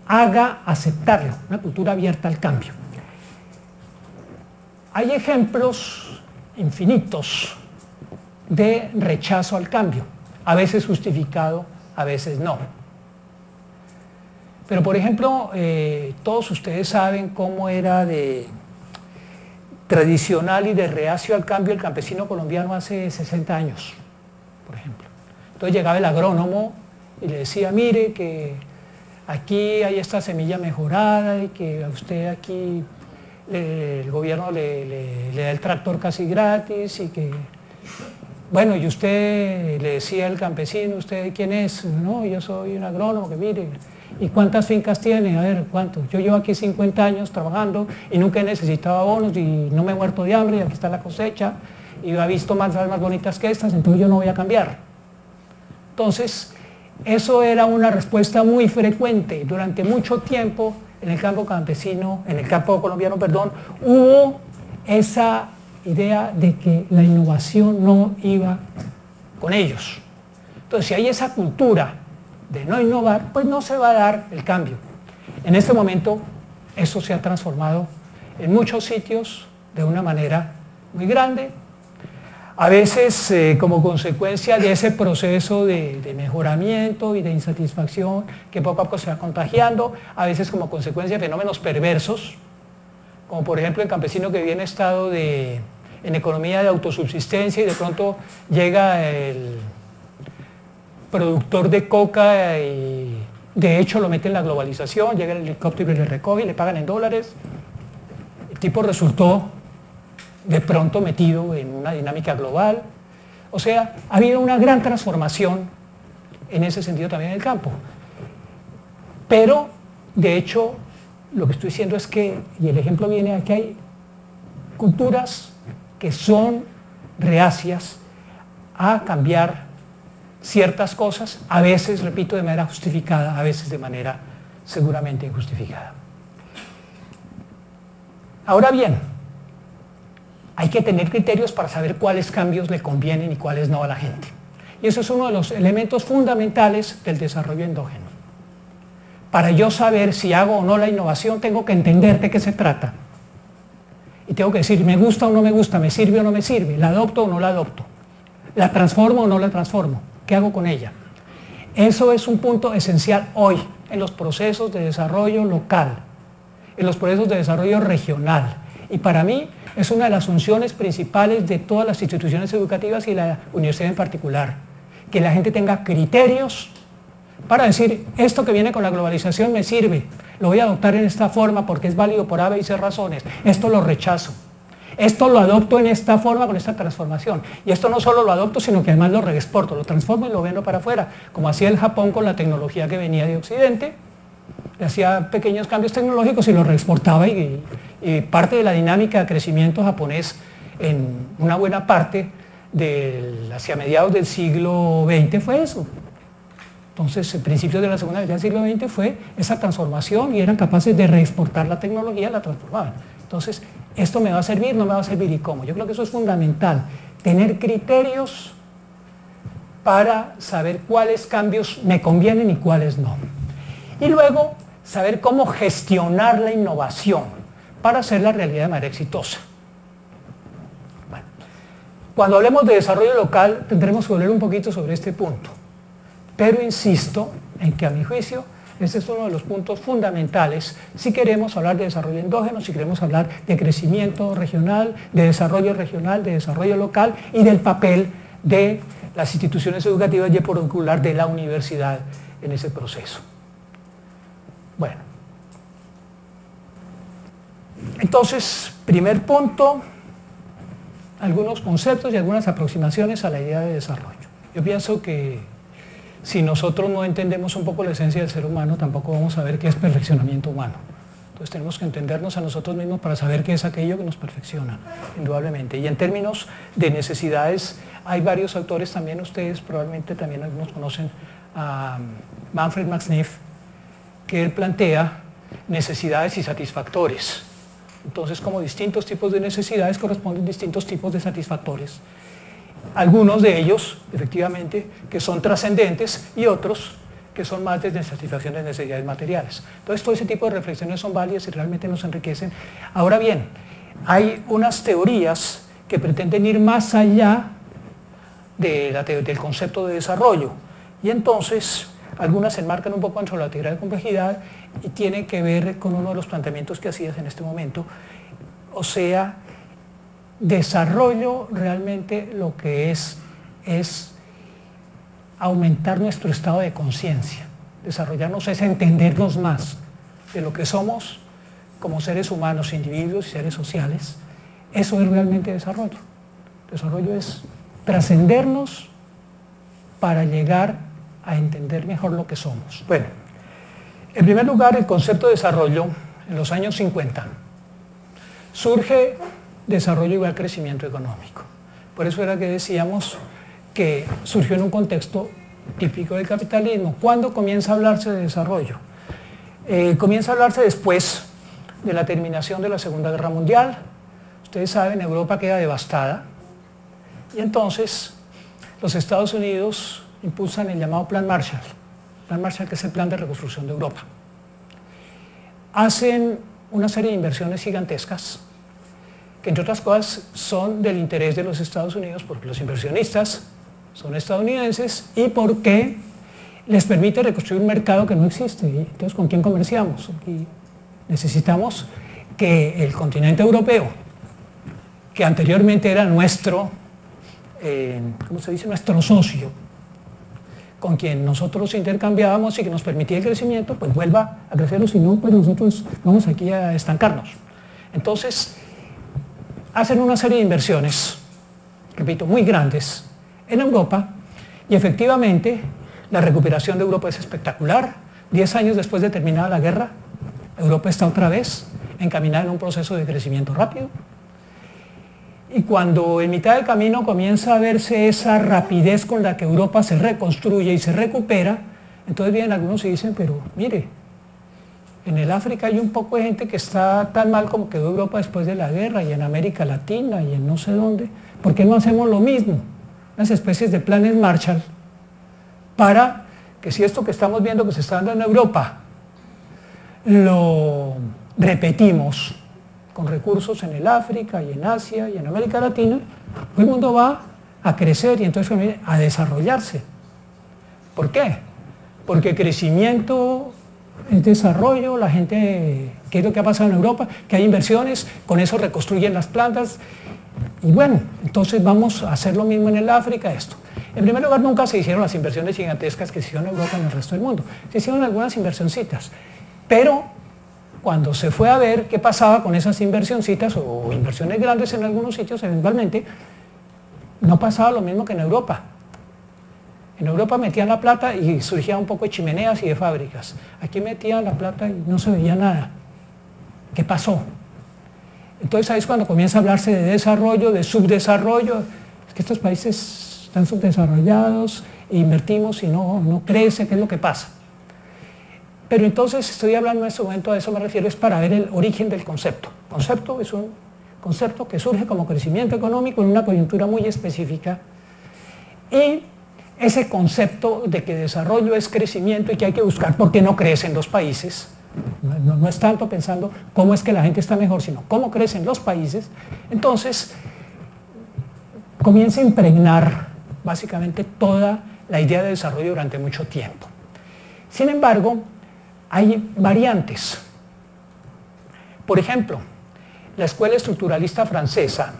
haga aceptarlo, una cultura abierta al cambio. Hay ejemplos infinitos de rechazo al cambio, a veces justificado, a veces no. Pero por ejemplo, todos ustedes saben cómo era de tradicional y de reacio al cambio el campesino colombiano hace 60 años, por ejemplo. Entonces llegaba el agrónomo y le decía, mire que aquí hay esta semilla mejorada y que a usted aquí el gobierno le da el tractor casi gratis y que, bueno, y usted le decía al campesino, ¿usted quién es? No, yo soy un agrónomo, que mire, ¿y cuántas fincas tiene? A ver, ¿cuántos? Yo llevo aquí 50 años trabajando y nunca he necesitado abonos y no me he muerto de hambre y aquí está la cosecha y ha visto manzanas más bonitas que estas, entonces yo no voy a cambiar. Entonces, eso era una respuesta muy frecuente. Durante mucho tiempo en el campo campesino, en el campo colombiano, perdón, hubo esa idea de que la innovación no iba con ellos. Entonces, si hay esa cultura de no innovar, pues no se va a dar el cambio. En este momento, eso se ha transformado en muchos sitios de una manera muy grande, a veces como consecuencia de ese proceso de mejoramiento y de insatisfacción que poco a poco se va contagiando, a veces como consecuencia de fenómenos perversos, como por ejemplo el campesino que vive en estado en economía de autosubsistencia y de pronto llega el productor de coca y de hecho lo mete en la globalización, llega el helicóptero y le recoge y le pagan en dólares. El tipo resultó de pronto metido en una dinámica global. O sea, ha habido una gran transformación en ese sentido también en el campo. Pero, de hecho, lo que estoy diciendo es que, y el ejemplo viene aquí, hay culturas que son reacias a cambiar ciertas cosas, a veces, repito, de manera justificada, a veces de manera seguramente injustificada. Ahora bien, hay que tener criterios para saber cuáles cambios le convienen y cuáles no a la gente. Y eso es uno de los elementos fundamentales del desarrollo endógeno. Para yo saber si hago o no la innovación, tengo que entender de qué se trata. Y tengo que decir, me gusta o no me gusta, me sirve o no me sirve, la adopto o no la adopto, la transformo o no la transformo, ¿qué hago con ella? Eso es un punto esencial hoy en los procesos de desarrollo local, en los procesos de desarrollo regional. Y para mí es una de las funciones principales de todas las instituciones educativas y la universidad en particular, que la gente tenga criterios para decir, esto que viene con la globalización me sirve, lo voy a adoptar en esta forma porque es válido por A, B y C razones, esto lo rechazo, esto lo adopto en esta forma con esta transformación, y esto no solo lo adopto, sino que además lo reexporto, lo transformo y lo vendo para afuera, como hacía el Japón con la tecnología que venía de Occidente, le hacía pequeños cambios tecnológicos y los reexportaba, y parte de la dinámica de crecimiento japonés en una buena parte hacia mediados del siglo XX fue eso. Entonces, en principios de la segunda mitad del siglo XX fue esa transformación y eran capaces de reexportar la tecnología, la transformaban. Entonces, ¿esto me va a servir? ¿No me va a servir? ¿Y cómo? Yo creo que eso es fundamental, tener criterios para saber cuáles cambios me convienen y cuáles no. Y luego, saber cómo gestionar la innovación para hacerla realidad de manera exitosa. Bueno, cuando hablemos de desarrollo local, tendremos que hablar un poquito sobre este punto. Pero insisto en que, a mi juicio, este es uno de los puntos fundamentales si queremos hablar de desarrollo endógeno, si queremos hablar de crecimiento regional, de desarrollo local y del papel de las instituciones educativas y en particular de la universidad en ese proceso. Bueno, entonces, primer punto, algunos conceptos y algunas aproximaciones a la idea de desarrollo. Yo pienso que si nosotros no entendemos un poco la esencia del ser humano, tampoco vamos a ver qué es perfeccionamiento humano. Entonces tenemos que entendernos a nosotros mismos para saber qué es aquello que nos perfecciona, indudablemente. Y en términos de necesidades, hay varios autores también, ustedes probablemente también algunos conocen a Manfred Max Neff, que él plantea necesidades y satisfactores. Entonces, como distintos tipos de necesidades corresponden distintos tipos de satisfactores. Algunos de ellos, efectivamente, que son trascendentes y otros que son más de satisfacción de necesidades materiales. Entonces, todo ese tipo de reflexiones son válidas y realmente nos enriquecen. Ahora bien, hay unas teorías que pretenden ir más allá del concepto de desarrollo. Y entonces, algunas se enmarcan un poco dentro de la teoría de complejidad y tienen que ver con uno de los planteamientos que hacías en este momento. O sea, desarrollo realmente lo que es aumentar nuestro estado de conciencia. Desarrollarnos es entendernos más de lo que somos como seres humanos, individuos y seres sociales. Eso es realmente desarrollo. Desarrollo es trascendernos para llegar a entender mejor lo que somos. Bueno, en primer lugar, el concepto de desarrollo en los años 50 surge desarrollo igual crecimiento económico. Por eso era que decíamos que surgió en un contexto típico del capitalismo. ¿Cuándo comienza a hablarse de desarrollo? Comienza a hablarse después de la terminación de la Segunda Guerra Mundial. Ustedes saben, Europa queda devastada y entonces los Estados Unidos impulsan el llamado Plan Marshall. Plan Marshall, que es el plan de reconstrucción de Europa. Hacen una serie de inversiones gigantescas que, entre otras cosas, son del interés de los Estados Unidos porque los inversionistas son estadounidenses y porque les permite reconstruir un mercado que no existe. Entonces, ¿con quién comerciamos? Y necesitamos que el continente europeo, que anteriormente era nuestro, ¿cómo se dice?, nuestro socio, con quien nosotros intercambiábamos y que nos permitía el crecimiento, pues vuelva a crecer, o si no, pues nosotros vamos aquí a estancarnos. Entonces, hacen una serie de inversiones, repito, muy grandes en Europa, y efectivamente la recuperación de Europa es espectacular. 10 años después de terminada la guerra, Europa está otra vez encaminada en un proceso de crecimiento rápido. Y cuando en mitad del camino comienza a verse esa rapidez con la que Europa se reconstruye y se recupera, entonces vienen algunos y dicen, pero mire, en el África hay un poco de gente que está tan mal como quedó Europa después de la guerra, y en América Latina, y en no sé dónde. ¿Por qué no hacemos lo mismo? Unas especies de planes Marshall, para que si esto que estamos viendo que se está dando en Europa, lo repetimos con recursos en el África, y en Asia, y en América Latina, pues el mundo va a crecer y entonces a desarrollarse. ¿Por qué? Porque crecimiento es desarrollo, la gente, ¿qué es lo que ha pasado en Europa? Que hay inversiones, con eso reconstruyen las plantas, y bueno, entonces vamos a hacer lo mismo en el África, esto. En primer lugar, nunca se hicieron las inversiones gigantescas que se hicieron en Europa y en el resto del mundo. Se hicieron algunas inversioncitas, pero cuando se fue a ver qué pasaba con esas inversioncitas, o inversiones grandes en algunos sitios, eventualmente, no pasaba lo mismo que en Europa. En Europa metían la plata y surgía un poco de chimeneas y de fábricas. Aquí metían la plata y no se veía nada. ¿Qué pasó? Entonces ahí es cuando comienza a hablarse de desarrollo, de subdesarrollo. Es que estos países están subdesarrollados, e invertimos y no crece, ¿qué es lo que pasa? Pero entonces estoy hablando en este momento, a eso me refiero, es para ver el origen del concepto. Concepto es un concepto que surge como crecimiento económico en una coyuntura muy específica, y ese concepto de que desarrollo es crecimiento y que hay que buscar por qué no crecen los países, no es tanto pensando cómo es que la gente está mejor, sino cómo crecen los países, entonces comienza a impregnar básicamente toda la idea de desarrollo durante mucho tiempo. Sin embargo, hay variantes. Por ejemplo, la escuela estructuralista francesa,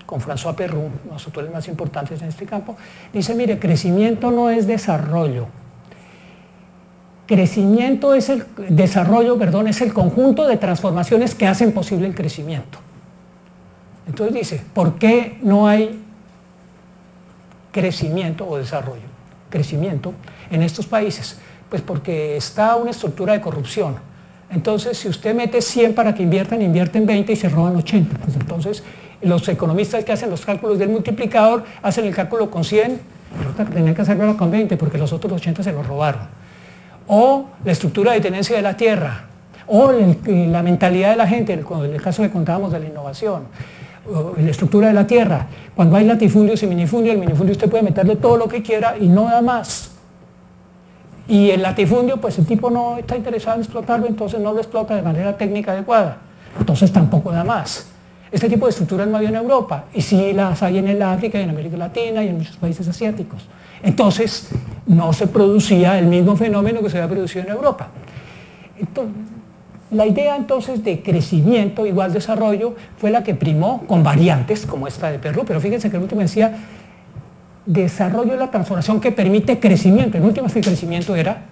con François Perroux, uno de los autores más importantes en este campo, dice, mire, crecimiento no es desarrollo. Crecimiento es desarrollo, es el conjunto de transformaciones que hacen posible el crecimiento. Entonces dice, ¿por qué no hay crecimiento o desarrollo? Crecimiento en estos países. Pues porque está una estructura de corrupción. Entonces, si usted mete 100 para que invierten 20 y se roban 80. Pues entonces, los economistas que hacen los cálculos del multiplicador hacen el cálculo con 100, pero tenían que hacerlo con 20 porque los otros 80 se los robaron. O la estructura de tenencia de la tierra, o la mentalidad de la gente, en el caso que contábamos de la innovación, o la estructura de la tierra. Cuando hay latifundios y minifundios, el minifundio usted puede meterle todo lo que quiera y no da más. Y el latifundio, pues el tipo no está interesado en explotarlo, entonces no lo explota de manera técnica adecuada. Entonces tampoco da más. Este tipo de estructuras no había en Europa, y sí las hay en el África y en América Latina y en muchos países asiáticos. Entonces no se producía el mismo fenómeno que se había producido en Europa. Entonces, la idea entonces de crecimiento igual desarrollo fue la que primó, con variantes como esta de Perroux, pero fíjense que el último decía desarrollo es la transformación que permite crecimiento. En últimas, el crecimiento era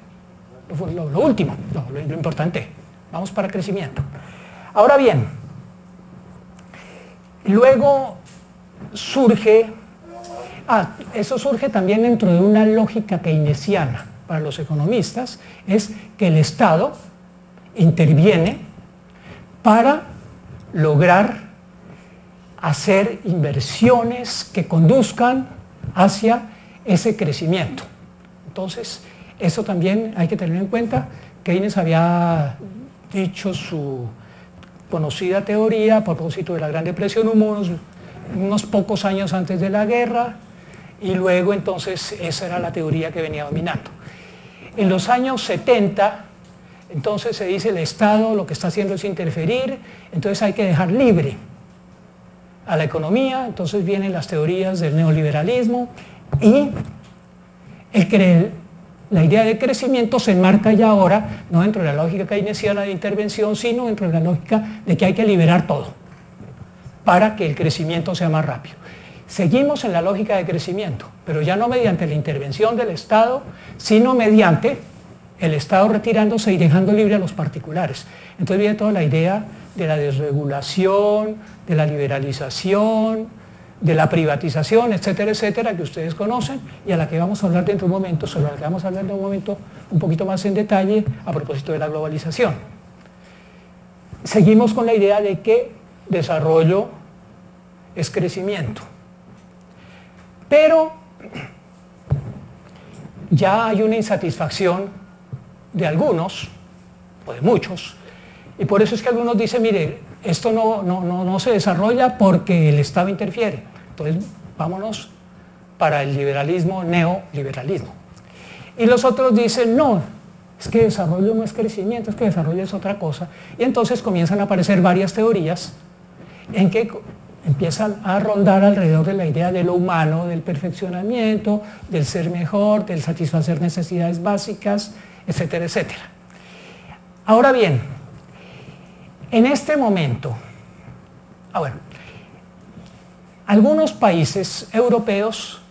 lo último, lo importante. Vamos para crecimiento. Ahora bien, luego surge, eso surge también dentro de una lógica keynesiana para los economistas, es que el Estado interviene para lograr hacer inversiones que conduzcan hacia ese crecimiento. Entonces, eso también hay que tener en cuenta. Keynes había dicho su conocida teoría a propósito de la Gran Depresión unos pocos años antes de la guerra, y luego entonces esa era la teoría que venía dominando. En los años 70, entonces se dice el Estado lo que está haciendo es interferir, entonces hay que dejar libre a la economía. Entonces vienen las teorías del neoliberalismo y la idea de crecimiento se enmarca ya ahora no dentro de la lógica keynesiana de intervención, sino dentro de la lógica de que hay que liberar todo para que el crecimiento sea más rápido. Seguimos en la lógica de crecimiento, pero ya no mediante la intervención del Estado, sino mediante el Estado retirándose y dejando libre a los particulares. Entonces viene toda la idea de la desregulación, de la liberalización, de la privatización, etcétera, etcétera, que ustedes conocen y a la que vamos a hablar dentro de un momento, sobre la que vamos a hablar de un momento un poquito más en detalle a propósito de la globalización. Seguimos con la idea de que desarrollo es crecimiento. Pero ya hay una insatisfacción de algunos, o de muchos, y por eso es que algunos dicen, mire, esto no se desarrolla porque el Estado interfiere. Entonces, vámonos para el liberalismo, neoliberalismo. Y los otros dicen, no, es que desarrollo no es crecimiento, es que desarrollo es otra cosa. Y entonces comienzan a aparecer varias teorías en que empiezan a rondar alrededor de la idea de lo humano, del perfeccionamiento, del ser mejor, del satisfacer necesidades básicas, etcétera, etcétera. Ahora bien, en este momento, algunos países europeos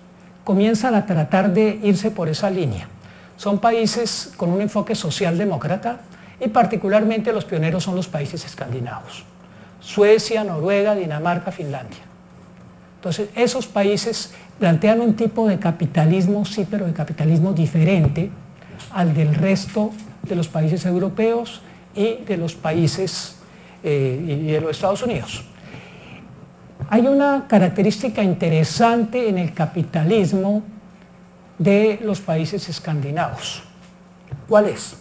comienzan a tratar de irse por esa línea. Son países con un enfoque socialdemócrata y particularmente los pioneros son los países escandinavos. Suecia, Noruega, Dinamarca, Finlandia. Entonces, esos países plantean un tipo de capitalismo, sí, pero de capitalismo diferente al del resto de los países europeos y de los países y de los Estados Unidos. Hay una característica interesante en el capitalismo de los países escandinavos. ¿Cuál es?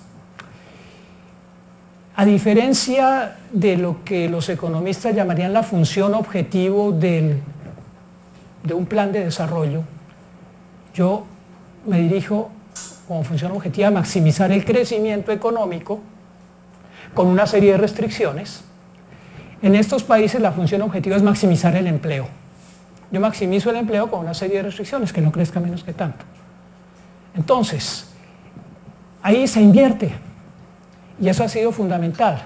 A diferencia de lo que los economistas llamarían la función objetivo de un plan de desarrollo, yo me dirijo como función objetiva a maximizar el crecimiento económico con una serie de restricciones. En estos países la función objetiva es maximizar el empleo. Yo maximizo el empleo con una serie de restricciones, que no crezca menos que tanto. Entonces, ahí se invierte. Y eso ha sido fundamental.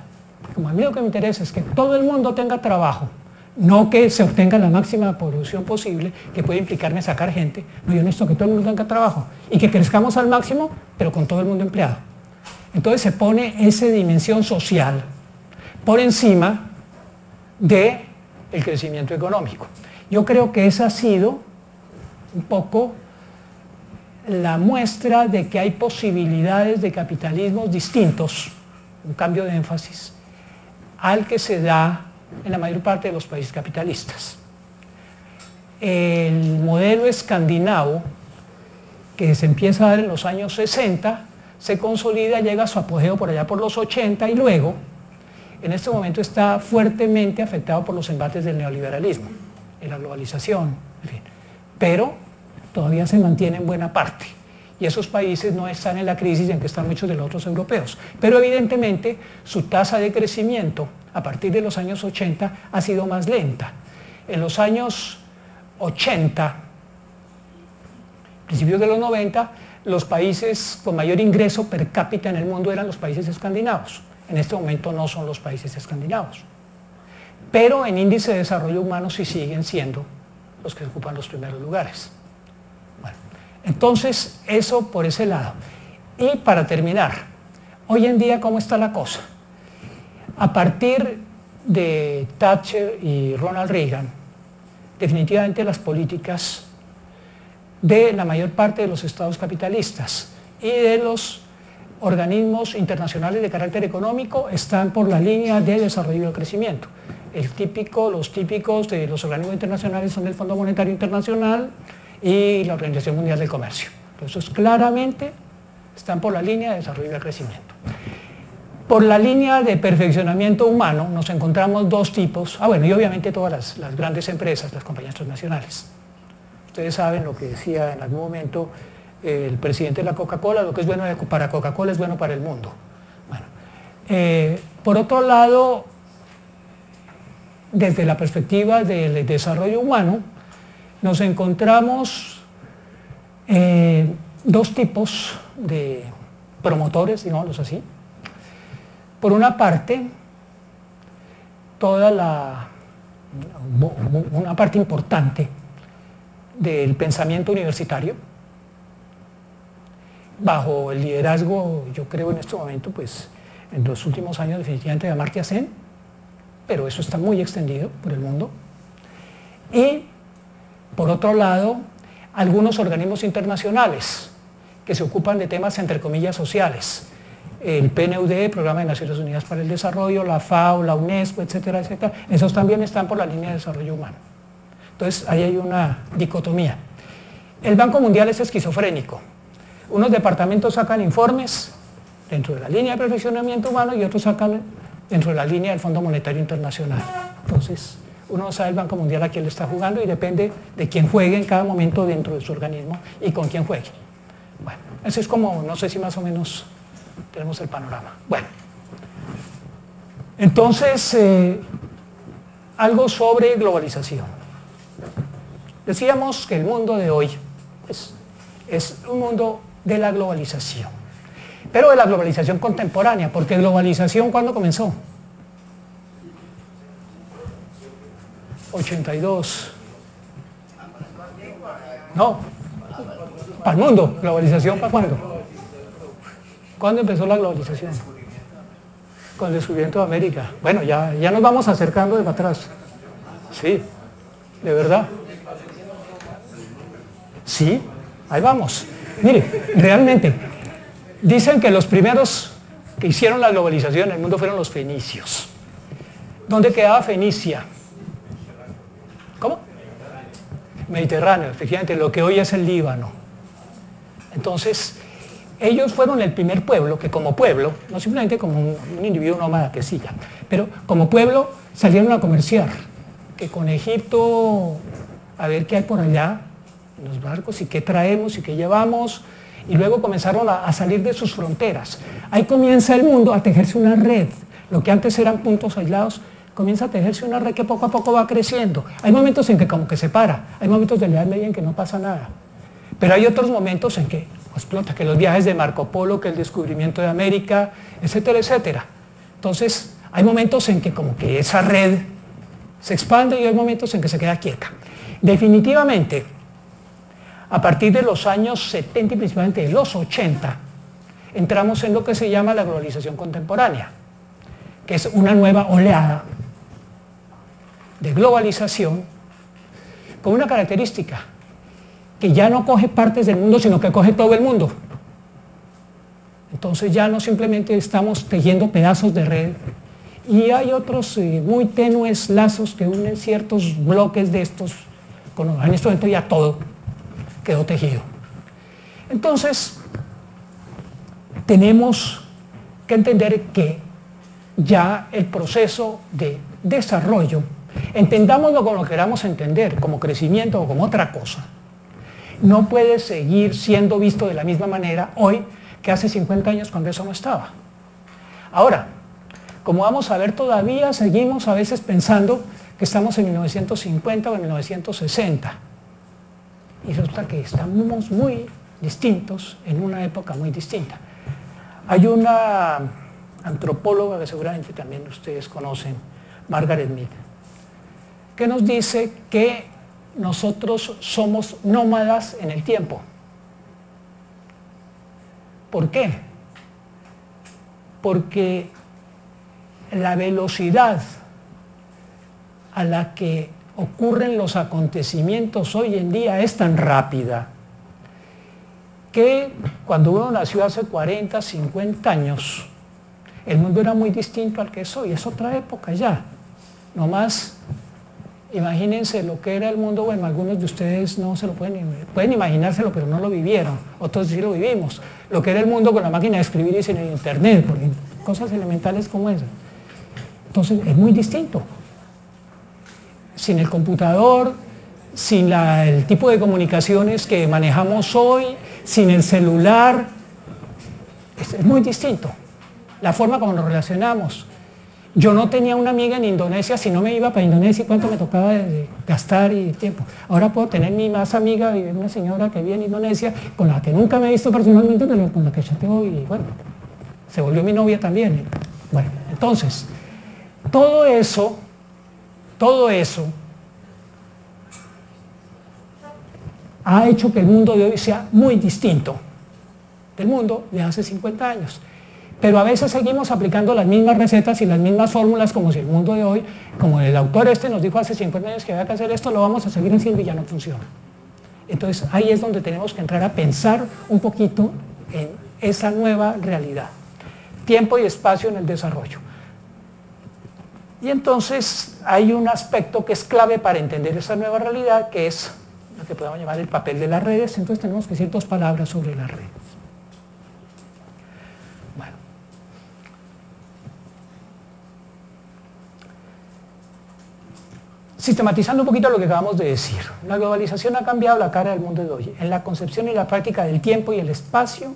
Como a mí lo que me interesa es que todo el mundo tenga trabajo, no que se obtenga la máxima producción posible, que puede implicarme sacar gente. No, yo necesito que todo el mundo tenga trabajo y que crezcamos al máximo, pero con todo el mundo empleado. Entonces se pone esa dimensión social por encima del crecimiento económico. Yo creo que esa ha sido un poco la muestra de que hay posibilidades de capitalismos distintos, un cambio de énfasis, al que se da en la mayor parte de los países capitalistas. El modelo escandinavo, que se empieza a dar en los años 60, se consolida, llega a su apogeo por allá por los 80 y luego, en este momento está fuertemente afectado por los embates del neoliberalismo, en la globalización, en fin. Pero todavía se mantiene en buena parte. Y esos países no están en la crisis en que están muchos de los otros europeos. Pero evidentemente su tasa de crecimiento a partir de los años 80 ha sido más lenta. En los años 80, principios de los 90, los países con mayor ingreso per cápita en el mundo eran los países escandinavos. En este momento no son los países escandinavos. Pero en índice de desarrollo humano sí siguen siendo los que ocupan los primeros lugares. Bueno, entonces eso por ese lado. Y para terminar, hoy en día ¿cómo está la cosa? A partir de Thatcher y Ronald Reagan, definitivamente las políticas de la mayor parte de los estados capitalistas y de los organismos internacionales de carácter económico están por la línea de desarrollo y crecimiento. Los típicos de los organismos internacionales son el Fondo Monetario Internacional y la Organización Mundial del Comercio. Entonces claramente están por la línea de desarrollo y crecimiento. Por la línea de perfeccionamiento humano nos encontramos dos tipos, y obviamente todas las grandes empresas, las compañías transnacionales. Ustedes saben lo que decía en algún momento el presidente de la Coca-Cola: lo que es bueno para Coca-Cola es bueno para el mundo. Bueno, por otro lado, desde la perspectiva del desarrollo humano, nos encontramos dos tipos de promotores, digámoslo así. Por una parte, una parte importante del pensamiento universitario, bajo el liderazgo, yo creo en este momento, pues en los últimos años definitivamente de Amartya Sen, pero eso está muy extendido por el mundo. Y, por otro lado, algunos organismos internacionales que se ocupan de temas, entre comillas, sociales. El PNUD, Programa de Naciones Unidas para el Desarrollo, la FAO, la UNESCO, etcétera, etcétera. Esos también están por la línea de desarrollo humano. Entonces, ahí hay una dicotomía. El Banco Mundial es esquizofrénico. Unos departamentos sacan informes dentro de la línea de perfeccionamiento humano y otros sacan dentro de la línea del Fondo Monetario Internacional. Entonces, uno sabe el Banco Mundial a quién le está jugando y depende de quién juegue en cada momento dentro de su organismo y con quién juegue. Bueno, eso es como, no sé si más o menos tenemos el panorama. Bueno, entonces, algo sobre globalización. Decíamos que el mundo de hoy es un mundo de la globalización, pero de la globalización contemporánea, porque globalización, ¿cuándo comenzó? 82. No, para el mundo. ¿Globalización para cuándo? ¿Cuándo empezó la globalización? Con el descubrimiento de América. Bueno, ya nos vamos acercando de para atrás. Sí, de verdad. Sí, ahí vamos. Mire, realmente, dicen que los primeros que hicieron la globalización en el mundo fueron los fenicios. ¿Dónde quedaba Fenicia? ¿Cómo? Mediterráneo, efectivamente, lo que hoy es el Líbano. Entonces, ellos fueron el primer pueblo que como pueblo, no simplemente como un individuo nómada que siga, pero como pueblo salieron a comerciar, que con Egipto, a ver qué hay por allá, en los barcos, y qué traemos y qué llevamos, y luego comenzaron a salir de sus fronteras. Ahí comienza el mundo a tejerse una red, lo que antes eran puntos aislados, comienza a tejerse una red que poco a poco va creciendo. Hay momentos en que como que se para, hay momentos de la Edad Media en que no pasa nada, pero hay otros momentos en que explota, que los viajes de Marco Polo, que el descubrimiento de América, etcétera, etcétera. Entonces, hay momentos en que como que esa red se expande y hay momentos en que se queda quieta. Definitivamente, a partir de los años 70 y principalmente de los 80, entramos en lo que se llama la globalización contemporánea, que es una nueva oleada de globalización con una característica, que ya no coge partes del mundo, sino que coge todo el mundo. Entonces ya no simplemente estamos tejiendo pedazos de red, y hay otros muy tenues lazos que unen ciertos bloques de estos, en este momento ya todo quedó tejido. Entonces, tenemos que entender que ya el proceso de desarrollo, entendámoslo como lo queramos entender, como crecimiento o como otra cosa, no puede seguir siendo visto de la misma manera hoy que hace 50 años cuando eso no estaba. Ahora, como vamos a ver, todavía seguimos a veces pensando que estamos en 1950 o en 1960. Y resulta que estamos muy distintos en una época muy distinta. Hay una antropóloga que seguramente también ustedes conocen, Margaret Mead, que nos dice que nosotros somos nómadas en el tiempo. ¿Por qué? Porque la velocidad a la que ocurren los acontecimientos hoy en día es tan rápida que cuando uno nació hace 40, 50 años, el mundo era muy distinto al que es hoy, es otra época ya. Nomás, imagínense lo que era el mundo, bueno, algunos de ustedes no se lo pueden imaginárselo, pero no lo vivieron, otros sí lo vivimos. Lo que era el mundo con la máquina de escribir y sin el internet, porque cosas elementales como esas. Entonces, es muy distinto. Sin el computador, sin el tipo de comunicaciones que manejamos hoy, sin el celular, es muy distinto. La forma como nos relacionamos. Yo no tenía una amiga en Indonesia, si no me iba para Indonesia, ¿cuánto me tocaba de gastar y tiempo? Ahora puedo tener mi más amiga, una señora que vive en Indonesia, con la que nunca me he visto personalmente, pero con la que chateo y bueno, se volvió mi novia también. Bueno, entonces, todo eso ha hecho que el mundo de hoy sea muy distinto del mundo de hace 50 años. Pero a veces seguimos aplicando las mismas recetas y las mismas fórmulas como si el mundo de hoy, como el autor este nos dijo hace 50 años que había que hacer esto, lo vamos a seguir haciendo y ya no funciona. Entonces ahí es donde tenemos que entrar a pensar un poquito en esa nueva realidad. Tiempo y espacio en el desarrollo. Y entonces hay un aspecto que es clave para entender esa nueva realidad, que es lo que podemos llamar el papel de las redes. Entonces tenemos que decir dos palabras sobre las redes. Bueno. Sistematizando un poquito lo que acabamos de decir. La globalización ha cambiado la cara del mundo de hoy, en la concepción y la práctica del tiempo y el espacio,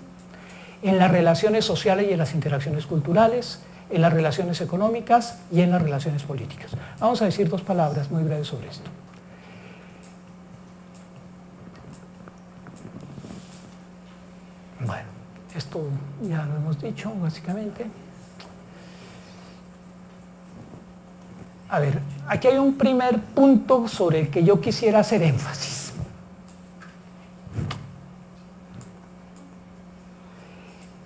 en las relaciones sociales y en las interacciones culturales, en las relaciones económicas y en las relaciones políticas. Vamos a decir dos palabras muy breves sobre esto. Bueno, esto ya lo hemos dicho básicamente. A ver, aquí hay un primer punto sobre el que yo quisiera hacer énfasis.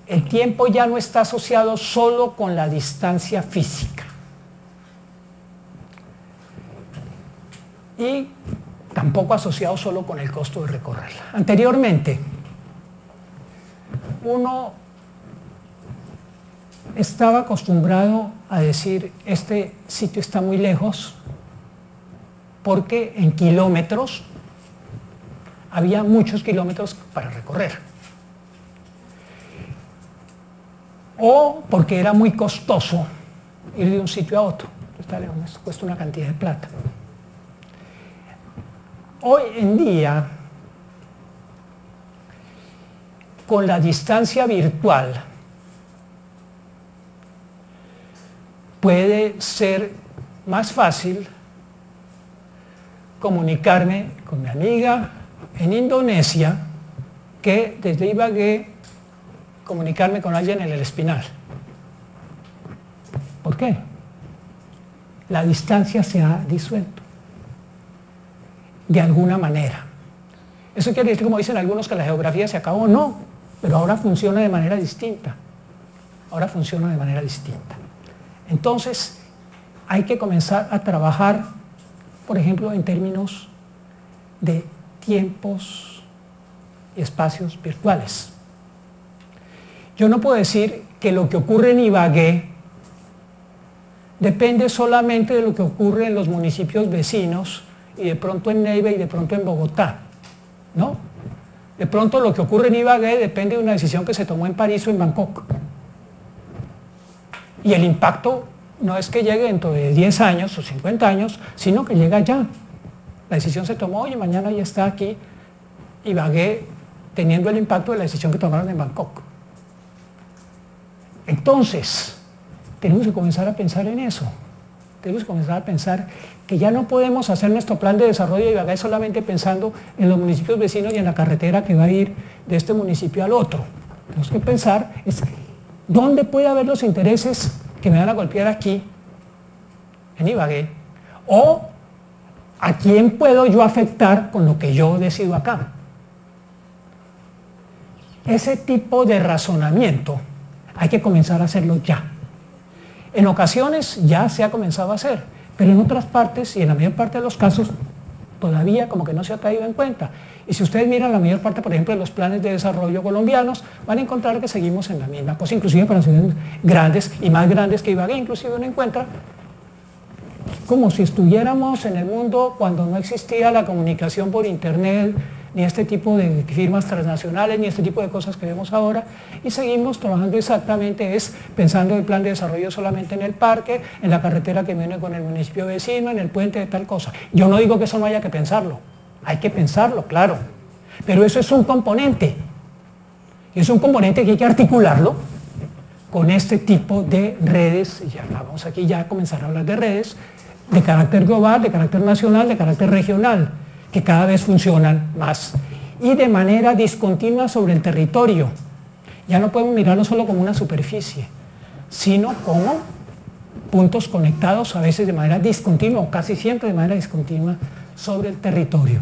El tiempo ya no está asociado solo con la distancia física. Y tampoco asociado solo con el costo de recorrerla. Anteriormente, uno estaba acostumbrado a decir, este sitio está muy lejos, porque en kilómetros había muchos kilómetros para recorrer. O porque era muy costoso ir de un sitio a otro. Esto cuesta una cantidad de plata. Hoy en día, con la distancia virtual, puede ser más fácil comunicarme con mi amiga en Indonesia que desde Ibagué comunicarme con alguien en el Espinal. ¿Por qué? La distancia se ha disuelto de alguna manera. Eso quiere decir, como dicen algunos, que la geografía se acabó. No, pero ahora funciona de manera distinta. Ahora funciona de manera distinta. Entonces, hay que comenzar a trabajar, por ejemplo, en términos de tiempos y espacios virtuales. Yo no puedo decir que lo que ocurre en Ibagué depende solamente de lo que ocurre en los municipios vecinos y de pronto en Neiva y de pronto en Bogotá, ¿no? De pronto lo que ocurre en Ibagué depende de una decisión que se tomó en París o en Bangkok. Y el impacto no es que llegue dentro de 10 años o 50 años, sino que llega ya. La decisión se tomó y mañana ya está aquí Ibagué teniendo el impacto de la decisión que tomaron en Bangkok. Entonces, tenemos que comenzar a pensar en eso. Tenemos que comenzar a pensar que ya no podemos hacer nuestro plan de desarrollo de Ibagué solamente pensando en los municipios vecinos y en la carretera que va a ir de este municipio al otro. Tenemos que pensar dónde puede haber los intereses que me van a golpear aquí, en Ibagué, o a quién puedo yo afectar con lo que yo decido acá. Ese tipo de razonamiento hay que comenzar a hacerlo ya. En ocasiones ya se ha comenzado a hacer, pero en otras partes y en la mayor parte de los casos todavía como que no se ha traído en cuenta. Y si ustedes miran la mayor parte, por ejemplo, de los planes de desarrollo colombianos, van a encontrar que seguimos en la misma cosa, inclusive para ciudades grandes y más grandes que Ibagué, inclusive uno encuentra como si estuviéramos en el mundo cuando no existía la comunicación por internet, ni este tipo de firmas transnacionales, ni este tipo de cosas que vemos ahora, y seguimos trabajando exactamente, pensando el plan de desarrollo solamente en el parque, en la carretera que viene con el municipio vecino, en el puente de tal cosa. Yo no digo que eso no haya que pensarlo, hay que pensarlo, claro, pero eso es un componente, y es un componente que hay que articularlo con este tipo de redes, y ya vamos aquí ya a comenzar a hablar de redes, de carácter global, de carácter nacional, de carácter regional, que cada vez funcionan más y de manera discontinua sobre el territorio. Ya no podemos mirarlo solo como una superficie, sino como puntos conectados, a veces de manera discontinua o casi siempre de manera discontinua sobre el territorio.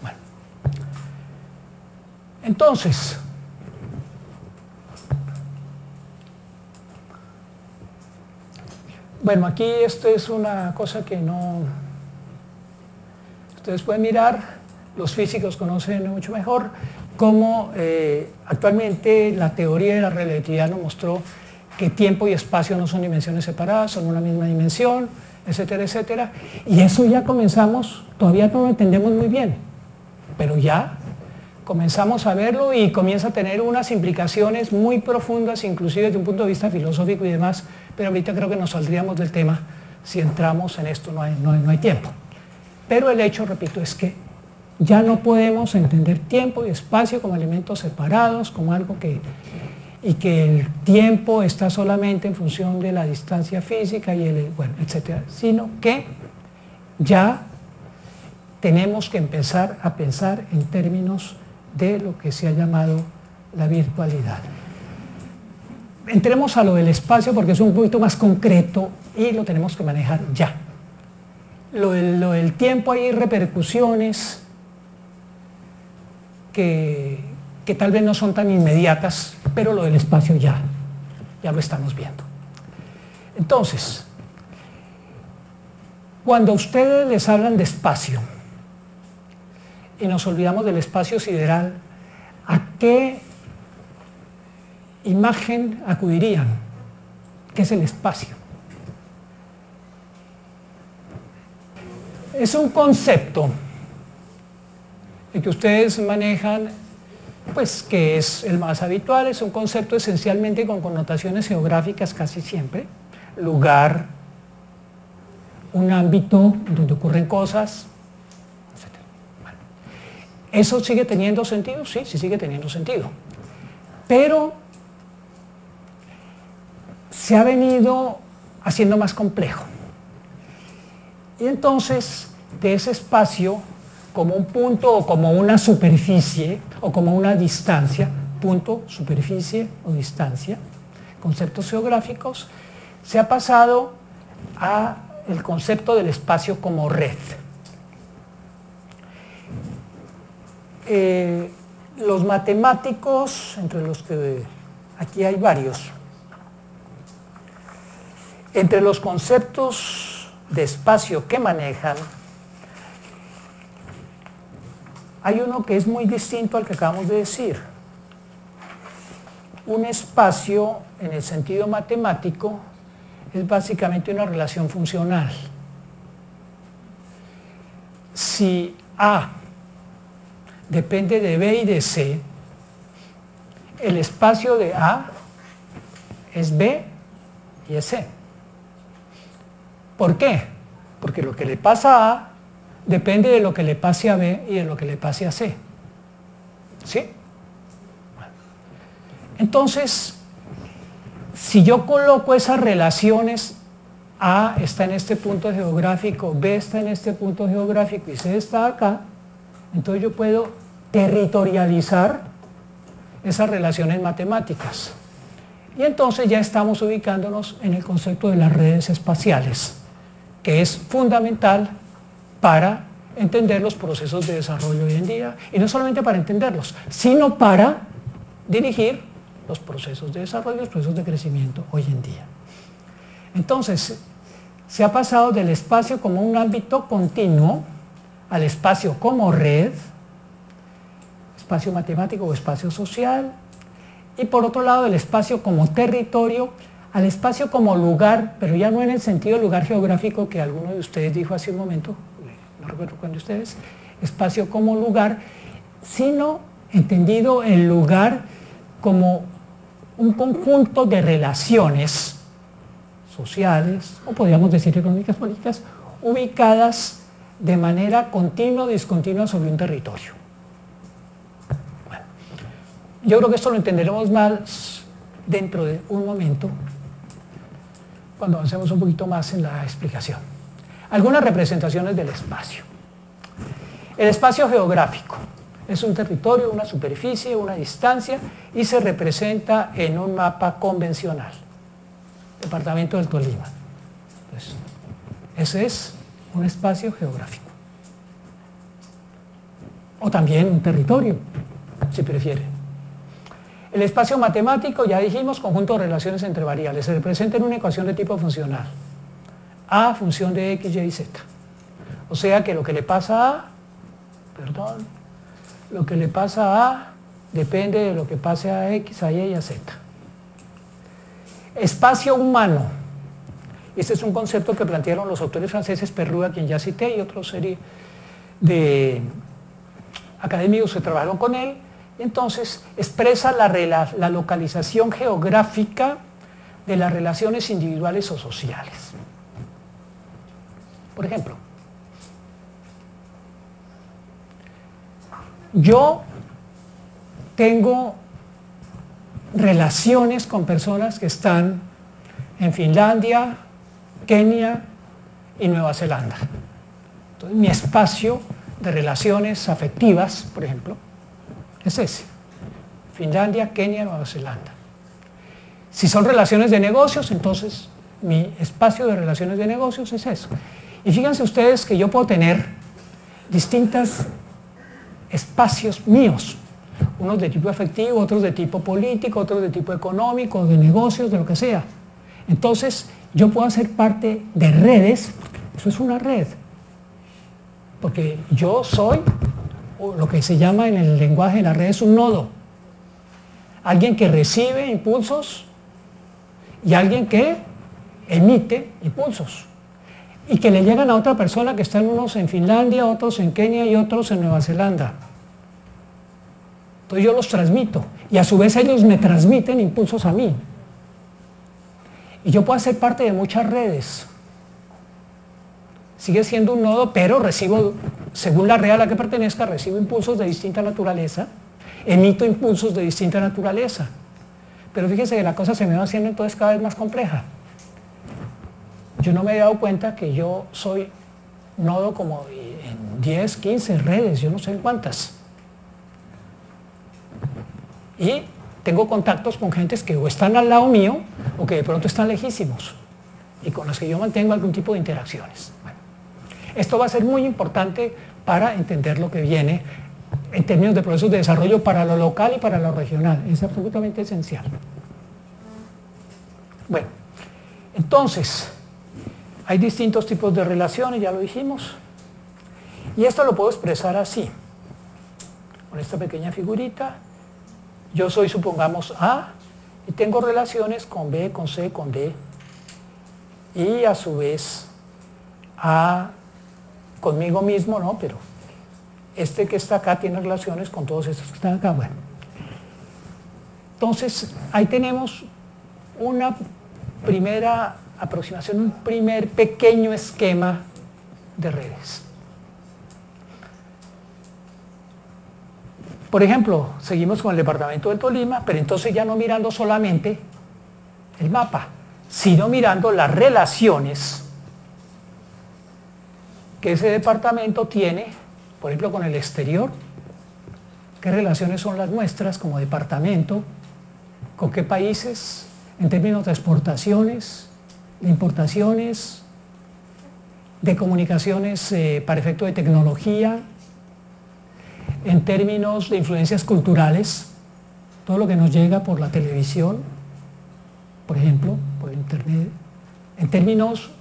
Bueno. Entonces, Bueno, aquí esto es una cosa que no... Ustedes pueden mirar, los físicos conocen mucho mejor, cómo actualmente la teoría de la relatividad nos mostró que tiempo y espacio no son dimensiones separadas, son una misma dimensión, etcétera, etcétera. Y eso ya comenzamos, todavía no lo entendemos muy bien, pero ya comenzamos a verlo y comienza a tener unas implicaciones muy profundas, inclusive desde un punto de vista filosófico y demás, pero ahorita creo que nos saldríamos del tema si entramos en esto, no hay tiempo. Pero el hecho, repito, es que ya no podemos entender tiempo y espacio como elementos separados, como algo y que el tiempo está solamente en función de la distancia física y bueno, etcétera, sino que ya tenemos que empezar a pensar en términos de lo que se ha llamado la virtualidad. Entremos a lo del espacio porque es un poquito más concreto y lo tenemos que manejar ya. Lo del tiempo, hay repercusiones que tal vez no son tan inmediatas, pero lo del espacio ya lo estamos viendo. Entonces, cuando ustedes les hablan de espacio y nos olvidamos del espacio sideral, ¿a qué imagen acudirían? ¿Qué es el espacio? Es un concepto el que ustedes manejan, pues que es el más habitual, es un concepto esencialmente con connotaciones geográficas casi siempre, lugar, un ámbito donde ocurren cosas, etc. Bueno, ¿eso sigue teniendo sentido? Sí, sí sigue teniendo sentido, pero se ha venido haciendo más complejo. Y entonces, de ese espacio, como un punto o como una superficie o como una distancia, punto, superficie o distancia, conceptos geográficos, se ha pasado al concepto del espacio como red. Los matemáticos, entre los que aquí hay varios, entre los conceptos de espacio que manejan, hay uno que es muy distinto al que acabamos de decir. Un espacio, en el sentido matemático, es básicamente una relación funcional. Si A depende de B y de C, el espacio de A es B y es C. ¿Por qué? Porque lo que le pasa a A depende de lo que le pase a B y de lo que le pase a C. ¿Sí? Bueno. Entonces, si yo coloco esas relaciones, A está en este punto geográfico, B está en este punto geográfico y C está acá, entonces yo puedo territorializar esas relaciones matemáticas. Y entonces ya estamos ubicándonos en el concepto de las redes espaciales, que es fundamental para entender los procesos de desarrollo hoy en día, y no solamente para entenderlos, sino para dirigir los procesos de desarrollo, los procesos de crecimiento hoy en día. Entonces, se ha pasado del espacio como un ámbito continuo al espacio como red, espacio matemático o espacio social, y por otro lado el espacio como territorio, al espacio como lugar, pero ya no en el sentido de lugar geográfico que alguno de ustedes dijo hace un momento, no recuerdo cuál de ustedes, espacio como lugar, sino entendido el lugar como un conjunto de relaciones sociales, o podríamos decir económicas, políticas, ubicadas de manera continua o discontinua sobre un territorio. Bueno, yo creo que esto lo entenderemos más dentro de un momento, cuando avancemos un poquito más en la explicación. Algunas representaciones del espacio. El espacio geográfico es un territorio, una superficie, una distancia, y se representa en un mapa convencional. Departamento del Tolima. Entonces, ese es un espacio geográfico. O también un territorio, si prefieren. El espacio matemático, ya dijimos, conjunto de relaciones entre variables. Se representa en una ecuación de tipo funcional. A función de X, Y y Z. O sea que lo que le pasa a lo que le pasa a A depende de lo que pase a X, a Y y a Z. Espacio humano. Este es un concepto que plantearon los autores franceses, Perroux, a quien ya cité, y otra serie de académicos que trabajaron con él. Y entonces expresa la localización geográfica de las relaciones individuales o sociales. Por ejemplo, yo tengo relaciones con personas que están en Finlandia, Kenia y Nueva Zelanda. Entonces, mi espacio de relaciones afectivas, por ejemplo, es ese. Finlandia, Kenia, Nueva Zelanda. Si son relaciones de negocios, entonces mi espacio de relaciones de negocios es eso. Y fíjense ustedes que yo puedo tener distintos espacios míos, unos de tipo afectivo, otros de tipo político, otros de tipo económico, de negocios, de lo que sea. Entonces, yo puedo ser parte de redes, eso es una red, porque yo soy, o lo que se llama en el lenguaje de la red es un nodo, alguien que recibe impulsos y alguien que emite impulsos, y que le llegan a otra persona que están unos en Finlandia, otros en Kenia y otros en Nueva Zelanda. Entonces yo los transmito, y a su vez ellos me transmiten impulsos a mí. Y yo puedo ser parte de muchas redes. Sigue siendo un nodo, pero recibo, según la red a la que pertenezca, recibo impulsos de distinta naturaleza, emito impulsos de distinta naturaleza. Pero fíjense que la cosa se me va haciendo entonces cada vez más compleja. Yo no me he dado cuenta que yo soy nodo como en 10, 15 redes, yo no sé en cuántas. Y tengo contactos con gentes que o están al lado mío o que de pronto están lejísimos y con las que yo mantengo algún tipo de interacciones. Bueno, esto va a ser muy importante para entender lo que viene en términos de procesos de desarrollo para lo local y para lo regional. Es absolutamente esencial. Bueno, entonces, hay distintos tipos de relaciones, ya lo dijimos. Y esto lo puedo expresar así, con esta pequeña figurita. Yo soy, supongamos, A, y tengo relaciones con B, con C, con D, y a su vez A conmigo mismo, ¿no? Pero este que está acá tiene relaciones con todos estos que están acá. Bueno, entonces ahí tenemos una primera aproximación, un primer pequeño esquema de redes. Por ejemplo, seguimos con el departamento del Tolima, pero entonces ya no mirando solamente el mapa, sino mirando las relaciones que ese departamento tiene, por ejemplo, con el exterior. ¿Qué relaciones son las nuestras como departamento? ¿Con qué países? En términos de exportaciones, de importaciones, de comunicaciones para efecto de tecnología, en términos de influencias culturales, todo lo que nos llega por la televisión, por ejemplo, por internet, en términos,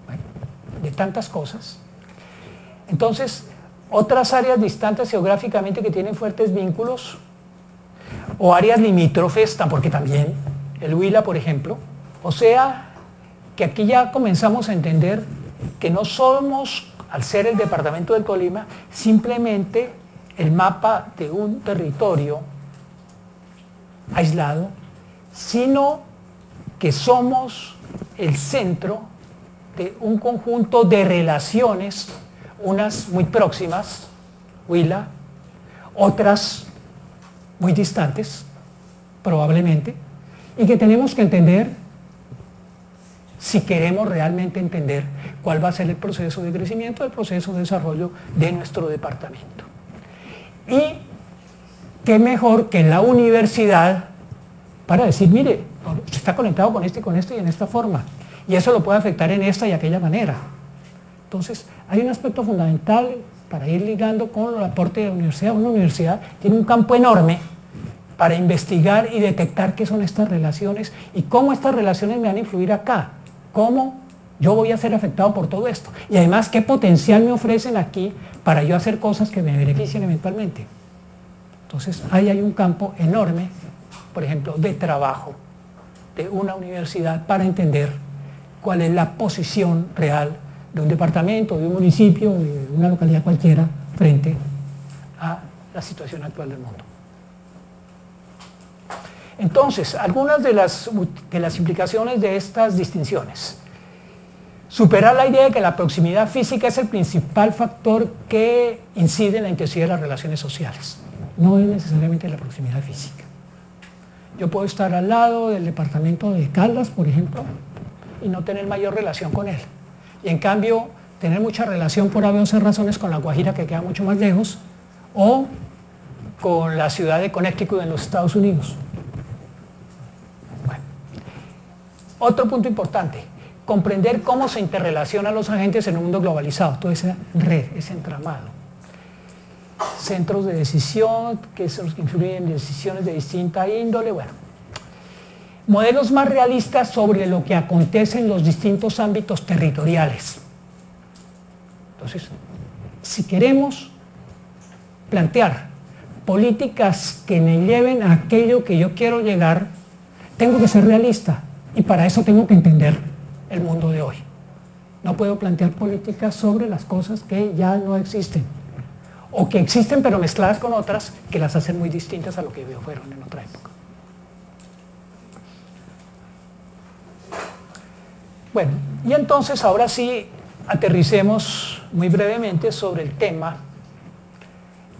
bueno, de tantas cosas. Entonces, otras áreas distantes geográficamente que tienen fuertes vínculos, o áreas limítrofes, porque también, el Huila, por ejemplo. O sea, que aquí ya comenzamos a entender que no somos, al ser el departamento del Tolima, simplemente el mapa de un territorio aislado, sino que somos el centro de un conjunto de relaciones, unas muy próximas, Huila, otras muy distantes, probablemente, y que tenemos que entender si queremos realmente entender cuál va a ser el proceso de crecimiento, el proceso de desarrollo de nuestro departamento. Y qué mejor que la universidad para decir, mire, se está conectado con esto y en esta forma, y eso lo puede afectar en esta y aquella manera. Entonces, hay un aspecto fundamental para ir ligando con el aporte de la universidad. Una universidad tiene un campo enorme para investigar y detectar qué son estas relaciones y cómo estas relaciones me van a influir acá, cómo Yo voy a ser afectado por todo esto. Y además, ¿qué potencial me ofrecen aquí para yo hacer cosas que me beneficien eventualmente? Entonces, ahí hay un campo enorme, por ejemplo, de trabajo de una universidad para entender cuál es la posición real de un departamento, de un municipio, de una localidad cualquiera, frente a la situación actual del mundo. Entonces, algunas de las implicaciones de estas distinciones. Superar la idea de que la proximidad física es el principal factor que incide en la intensidad de las relaciones sociales. No es necesariamente la proximidad física. Yo puedo estar al lado del departamento de Caldas, por ejemplo, y no tener mayor relación con él. Y en cambio, tener mucha relación por haber razones con La Guajira, que queda mucho más lejos, o con la ciudad de Connecticut en los Estados Unidos. Bueno. Otro punto importante. Comprender cómo se interrelacionan los agentes en un mundo globalizado, toda esa red, ese entramado. Centros de decisión, que son los que influyen en decisiones de distinta índole, bueno. Modelos más realistas sobre lo que acontece en los distintos ámbitos territoriales. Entonces, si queremos plantear políticas que me lleven a aquello que yo quiero llegar, tengo que ser realista y para eso tengo que entender el mundo de hoy. No puedo plantear políticas sobre las cosas que ya no existen o que existen pero mezcladas con otras que las hacen muy distintas a lo que fueron en otra época. Bueno, y entonces ahora sí aterricemos muy brevemente sobre el tema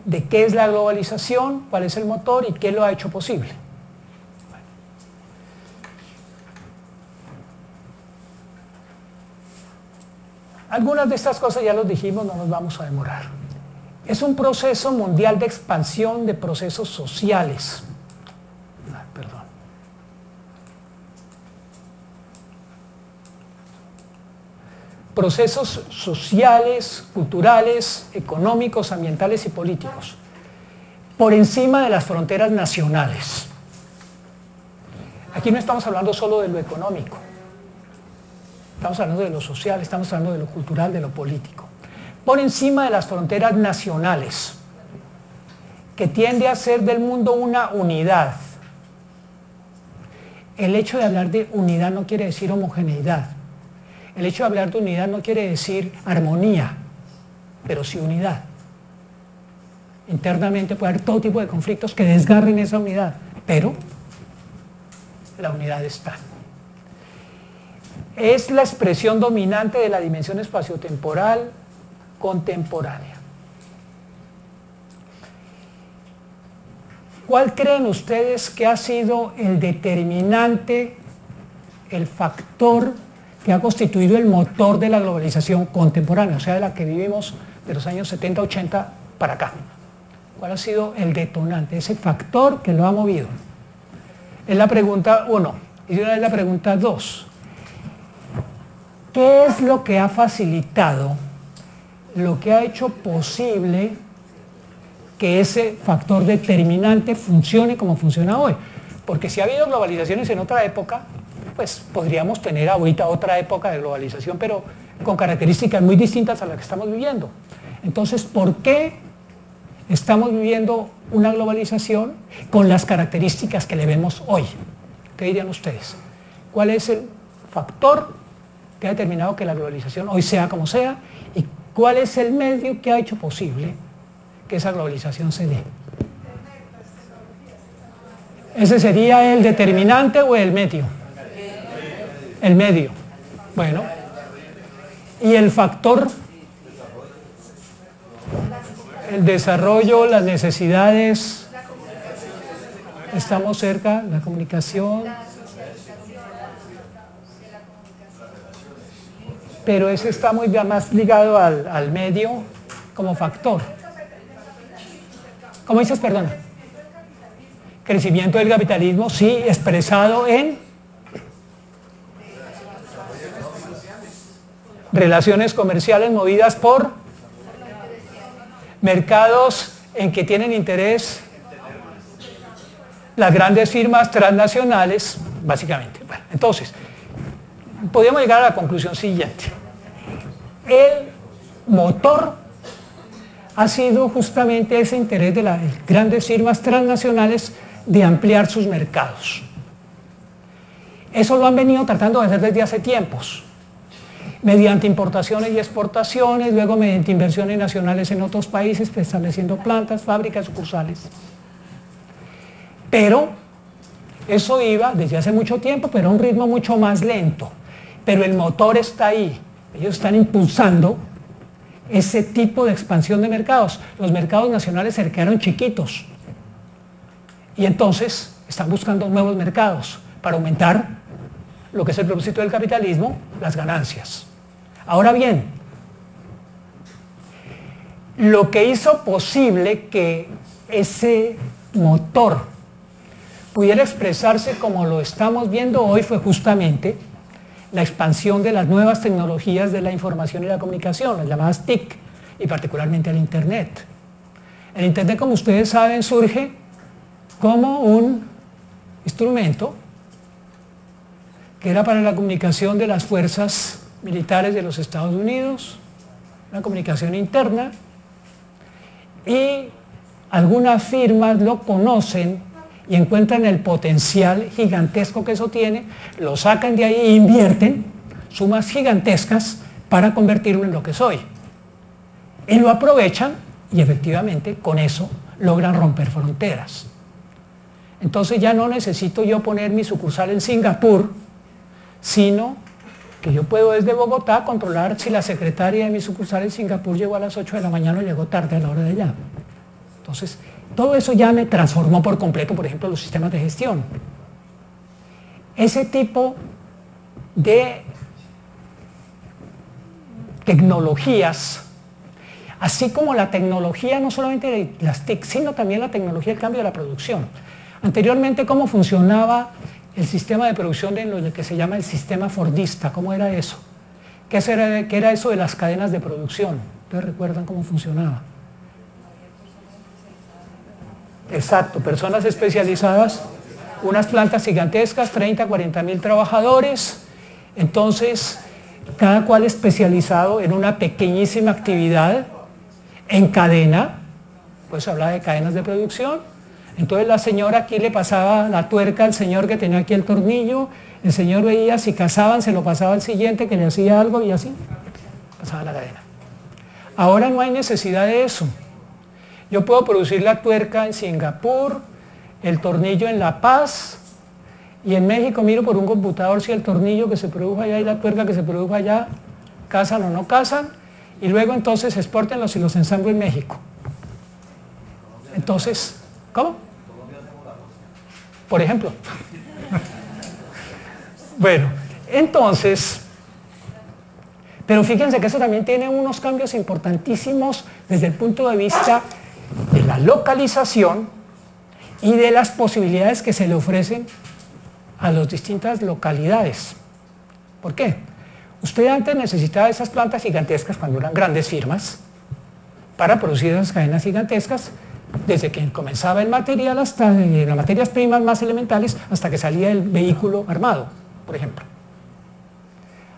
de qué es la globalización, cuál es el motor y qué lo ha hecho posible. Algunas de estas cosas ya los dijimos, no nos vamos a demorar. Es un proceso mundial de expansión de procesos sociales. Perdón. Procesos sociales, culturales, económicos, ambientales y políticos, por encima de las fronteras nacionales. Aquí no estamos hablando solo de lo económico. Estamos hablando de lo social, estamos hablando de lo cultural, de lo político. Por encima de las fronteras nacionales, que tiende a hacer del mundo una unidad. El hecho de hablar de unidad no quiere decir homogeneidad. El hecho de hablar de unidad no quiere decir armonía, pero sí unidad. Internamente puede haber todo tipo de conflictos que desgarren esa unidad, pero la unidad está. Es la expresión dominante de la dimensión espaciotemporal contemporánea. ¿Cuál creen ustedes que ha sido el determinante, el factor que ha constituido el motor de la globalización contemporánea, o sea, de la que vivimos de los años 70, 80 para acá? ¿Cuál ha sido el detonante, ese factor que lo ha movido? Es la pregunta 1. Y de una vez la pregunta 2. ¿Qué es lo que ha facilitado, lo que ha hecho posible que ese factor determinante funcione como funciona hoy? Porque si ha habido globalizaciones en otra época, pues podríamos tener ahorita otra época de globalización, pero con características muy distintas a las que estamos viviendo. Entonces, ¿por qué estamos viviendo una globalización con las características que le vemos hoy? ¿Qué dirían ustedes? ¿Cuál es el factor que ha determinado que la globalización hoy sea como sea? ¿Y cuál es el medio que ha hecho posible que esa globalización se dé? ¿Ese sería el determinante o el medio? El medio. Bueno. ¿Y el factor? El desarrollo, las necesidades. Estamos cerca, la comunicación. Pero ese está muy más ligado al medio como factor. ¿Cómo dices, perdona? Crecimiento del capitalismo, sí, expresado en relaciones comerciales movidas por mercados en que tienen interés las grandes firmas transnacionales, básicamente. Bueno, entonces, podríamos llegar a la conclusión siguiente. El motor ha sido justamente ese interés de las grandes firmas transnacionales de ampliar sus mercados. Eso lo han venido tratando de hacer desde hace tiempos, mediante importaciones y exportaciones, luego mediante inversiones nacionales en otros países, estableciendo plantas, fábricas, sucursales. Pero eso iba desde hace mucho tiempo, pero a un ritmo mucho más lento. Pero el motor está ahí. Ellos están impulsando ese tipo de expansión de mercados. Los mercados nacionales se quedaron chiquitos. Y entonces están buscando nuevos mercados para aumentar lo que es el propósito del capitalismo, las ganancias. Ahora bien, lo que hizo posible que ese motor pudiera expresarse como lo estamos viendo hoy fue justamente la expansión de las nuevas tecnologías de la información y la comunicación, las llamadas TIC, y particularmente el Internet. El Internet, como ustedes saben, surge como un instrumento que era para la comunicación de las fuerzas militares de los Estados Unidos, una comunicación interna, y algunas firmas lo conocen y encuentran el potencial gigantesco que eso tiene, lo sacan de ahí e invierten sumas gigantescas para convertirlo en lo que soy. Y lo aprovechan y efectivamente con eso logran romper fronteras. Entonces ya no necesito yo poner mi sucursal en Singapur, sino que yo puedo desde Bogotá controlar si la secretaria de mi sucursal en Singapur llegó a las 8 de la mañana o llegó tarde a la hora de allá. Entonces, todo eso ya me transformó por completo, por ejemplo, los sistemas de gestión. Ese tipo de tecnologías, así como la tecnología no solamente de las TIC, sino también la tecnología del cambio de la producción. Anteriormente, ¿cómo funcionaba el sistema de producción de lo que se llama el sistema fordista? ¿Cómo era eso? ¿Qué era eso de las cadenas de producción? ¿Ustedes recuerdan cómo funcionaba? Exacto, personas especializadas, unas plantas gigantescas, 30, 40 mil trabajadores, entonces cada cual especializado en una pequeñísima actividad en cadena, pues hablaba de cadenas de producción. Entonces la señora aquí le pasaba la tuerca al señor que tenía aquí el tornillo, el señor veía si casaban, se lo pasaba al siguiente que le hacía algo y así pasaba la cadena. Ahora no hay necesidad de eso. Yo puedo producir la tuerca en Singapur, el tornillo en La Paz, y en México miro por un computador si el tornillo que se produjo allá y la tuerca que se produjo allá casan o no casan, y luego entonces exportenlos y los ensamblo en México. Entonces, ¿cómo? Por ejemplo. Bueno, entonces, pero fíjense que eso también tiene unos cambios importantísimos desde el punto de vista de la localización y de las posibilidades que se le ofrecen a las distintas localidades. ¿Por qué? Usted antes necesitaba esas plantas gigantescas cuando eran grandes firmas para producir esas cadenas gigantescas, desde que comenzaba el material hasta las materias primas más elementales hasta que salía el vehículo armado, por ejemplo.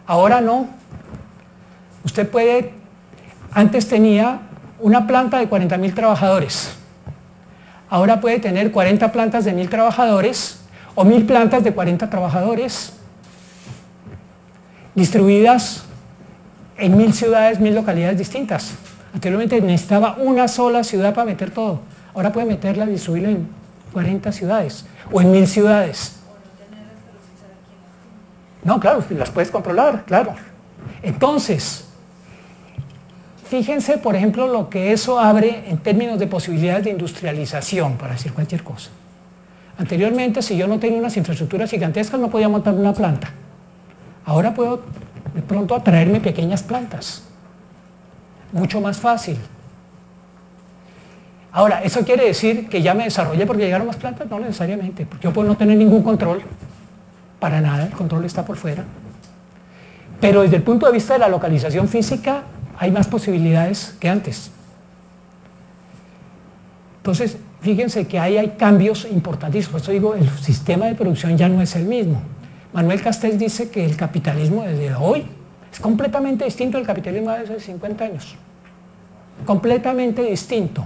Ahora no. Usted puede, antes tenía una planta de 40 mil trabajadores, ahora puede tener 40 plantas de 1000 trabajadores o 1000 plantas de 40 trabajadores distribuidas en 1000 ciudades, 1000 localidades distintas. Anteriormente necesitaba una sola ciudad para meter todo, ahora puede meterla y distribuirla en 40 ciudades o en 1000 ciudades. No, claro, las puedes controlar, claro. Entonces, fíjense, por ejemplo, lo que eso abre en términos de posibilidades de industrialización, para decir cualquier cosa. Anteriormente, si yo no tenía unas infraestructuras gigantescas, no podía montar una planta. Ahora puedo de pronto atraerme pequeñas plantas. Mucho más fácil. Ahora, ¿eso quiere decir que ya me desarrollé porque llegaron más plantas? No necesariamente, porque yo puedo no tener ningún control. Para nada, el control está por fuera. Pero desde el punto de vista de la localización física, hay más posibilidades que antes. Entonces, fíjense que ahí hay cambios importantísimos. Por eso digo, el sistema de producción ya no es el mismo. Manuel Castells dice que el capitalismo desde hoy es completamente distinto al capitalismo de hace 50 años. Completamente distinto.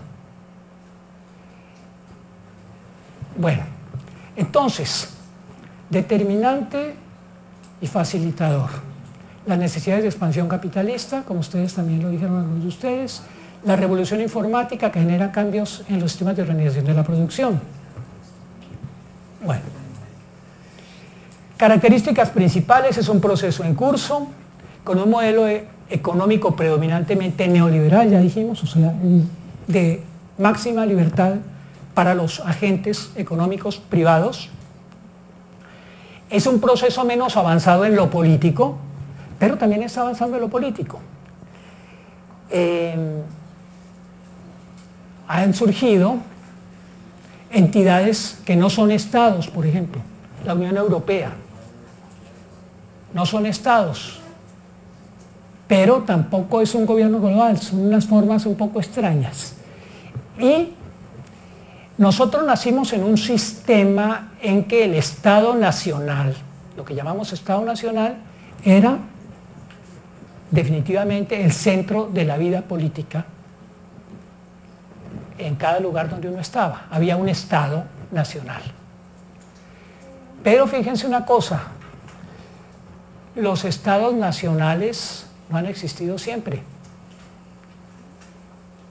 Bueno, entonces, determinante y facilitador. Las necesidades de expansión capitalista, como ustedes también lo dijeron algunos de ustedes, la revolución informática que genera cambios en los sistemas de organización de la producción. Bueno, características principales: es un proceso en curso, con un modelo económico predominantemente neoliberal, ya dijimos, o sea, de máxima libertad para los agentes económicos privados. Es un proceso menos avanzado en lo político, pero también está avanzando en lo político. Han surgido entidades que no son estados, por ejemplo, la Unión Europea. No son estados, pero tampoco es un gobierno global, son unas formas un poco extrañas. Y nosotros nacimos en un sistema en que el Estado Nacional, lo que llamamos Estado Nacional, era definitivamente el centro de la vida política en cada lugar donde uno estaba. Había un Estado Nacional. Pero fíjense una cosa, los Estados nacionales no han existido siempre.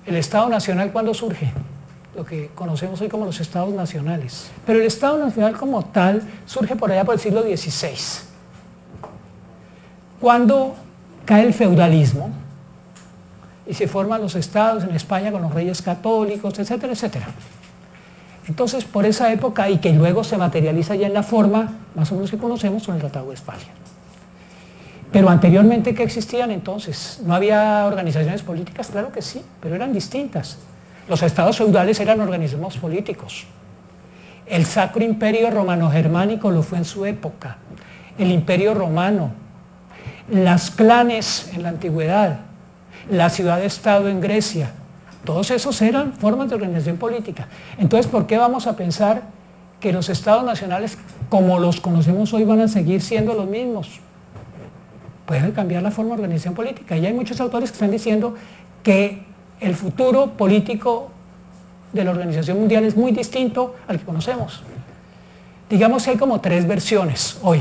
El Estado Nacional, ¿cuándo surge? Lo que conocemos hoy como los Estados Nacionales. Pero el Estado Nacional como tal surge por allá por el siglo XVI. Cuando cae el feudalismo y se forman los estados en España con los reyes católicos, etcétera, etcétera. Entonces, por esa época, y que luego se materializa ya en la forma más o menos que conocemos con el Tratado de Westfalia. Pero anteriormente, ¿qué existían entonces? ¿No había organizaciones políticas? Claro que sí, pero eran distintas. Los estados feudales eran organismos políticos. El Sacro Imperio Romano-Germánico lo fue en su época. El Imperio Romano, las clanes en la antigüedad, la ciudad-estado en Grecia, todos esos eran formas de organización política. Entonces, ¿por qué vamos a pensar que los estados nacionales, como los conocemos hoy, van a seguir siendo los mismos? Pueden cambiar la forma de organización política. Y hay muchos autores que están diciendo que el futuro político de la organización mundial es muy distinto al que conocemos. Digamos que hay como tres versiones hoy.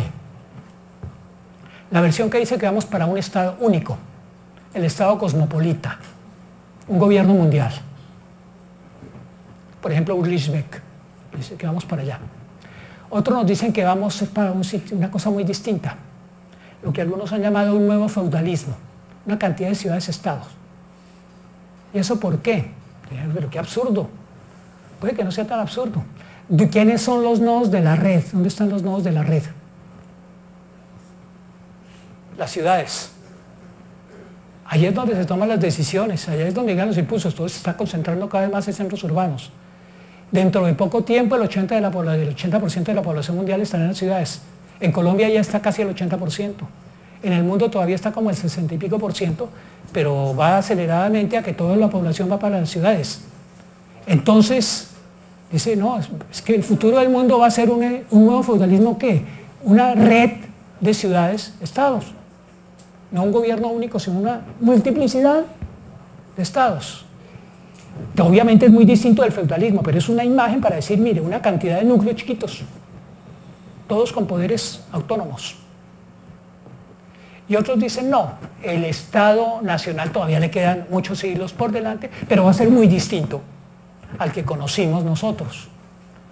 La versión que dice que vamos para un Estado único, el Estado cosmopolita, un gobierno mundial. Por ejemplo, Ulrich Beck dice que vamos para allá. Otros nos dicen que vamos para una cosa muy distinta, lo que algunos han llamado un nuevo feudalismo, una cantidad de ciudades-estados. ¿Y eso por qué? Pero qué absurdo. Puede que no sea tan absurdo. ¿Quiénes son los nodos de la red? ¿Dónde están los nodos de la red? Las ciudades. Allí es donde se toman las decisiones, allí es donde llegan los impulsos, todo se está concentrando cada vez más en centros urbanos. Dentro de poco tiempo el 80% de la población mundial estará en las ciudades. En Colombia ya está casi el 80%. En el mundo todavía está como el 60 y pico %, pero va aceleradamente a que toda la población va para las ciudades. Entonces, dice, no, es que el futuro del mundo va a ser un nuevo feudalismo, ¿qué? Una red de ciudades-estados. No un gobierno único, sino una multiplicidad de estados. Que obviamente es muy distinto del feudalismo, pero es una imagen para decir, mire, una cantidad de núcleos chiquitos, todos con poderes autónomos. Y otros dicen, no, el Estado Nacional todavía le quedan muchos siglos por delante, pero va a ser muy distinto al que conocimos nosotros.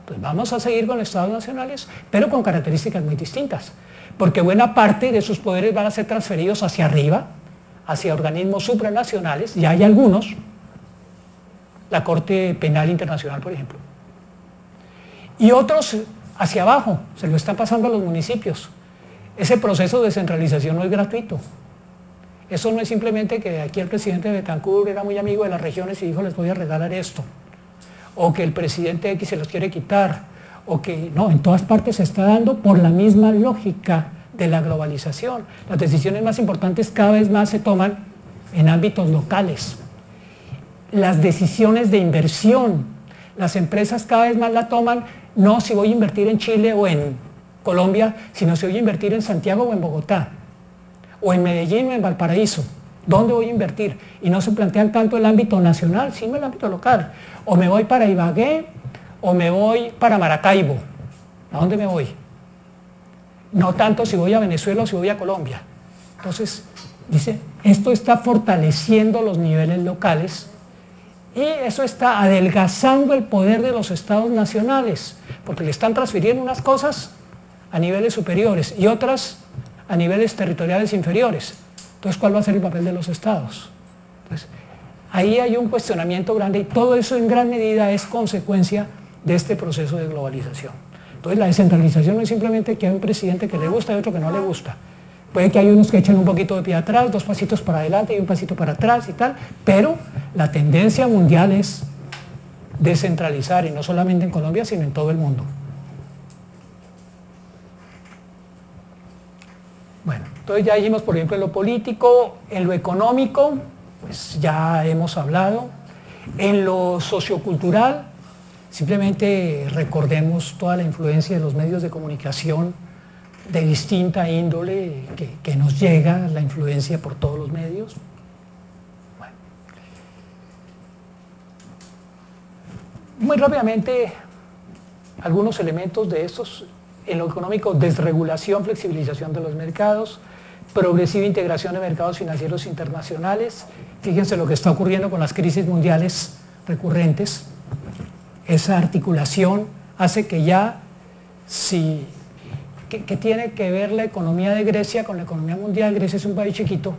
Pues vamos a seguir con los Estados Nacionales, pero con características muy distintas, porque buena parte de sus poderes van a ser transferidos hacia arriba, hacia organismos supranacionales, ya hay algunos, la Corte Penal Internacional, por ejemplo, y otros hacia abajo, se lo están pasando a los municipios. Ese proceso de descentralización no es gratuito. Eso no es simplemente que aquí el presidente de Betancourt era muy amigo de las regiones y dijo, les voy a regalar esto, o que el presidente X se los quiere quitar, o que no, en todas partes se está dando por la misma lógica de la globalización. Las decisiones más importantes cada vez más se toman en ámbitos locales. Las decisiones de inversión, las empresas cada vez más la toman, no si voy a invertir en Chile o en Colombia si no se voy a invertir en Santiago o en Bogotá, o en Medellín o en Valparaíso? ¿Dónde voy a invertir? Y no se plantean tanto el ámbito nacional, sino el ámbito local. O me voy para Ibagué, o me voy para Maracaibo. ¿A dónde me voy? No tanto si voy a Venezuela o si voy a Colombia. Entonces, dice, esto está fortaleciendo los niveles locales y eso está adelgazando el poder de los estados nacionales, porque le están transfiriendo unas cosas a niveles superiores y otras a niveles territoriales inferiores. Entonces, ¿cuál va a ser el papel de los estados? Entonces, ahí hay un cuestionamiento grande y todo eso en gran medida es consecuencia de este proceso de globalización. Entonces, la descentralización no es simplemente que hay un presidente que le gusta y otro que no le gusta. Puede que hay unos que echen un poquito de pie atrás, 2 pasitos para adelante y un pasito para atrás y tal, pero la tendencia mundial es descentralizar, y no solamente en Colombia, sino en todo el mundo. Bueno, entonces ya dijimos, por ejemplo, en lo político, en lo económico, pues ya hemos hablado. En lo sociocultural, simplemente recordemos toda la influencia de los medios de comunicación de distinta índole que nos llega, la influencia por todos los medios. Bueno. Muy rápidamente, algunos elementos de estos. En lo económico, desregulación, flexibilización de los mercados, progresiva integración de mercados financieros internacionales. Fíjense lo que está ocurriendo con las crisis mundiales recurrentes. Esa articulación hace que ya, que tiene que ver la economía de Grecia con la economía mundial. Grecia es un país chiquito.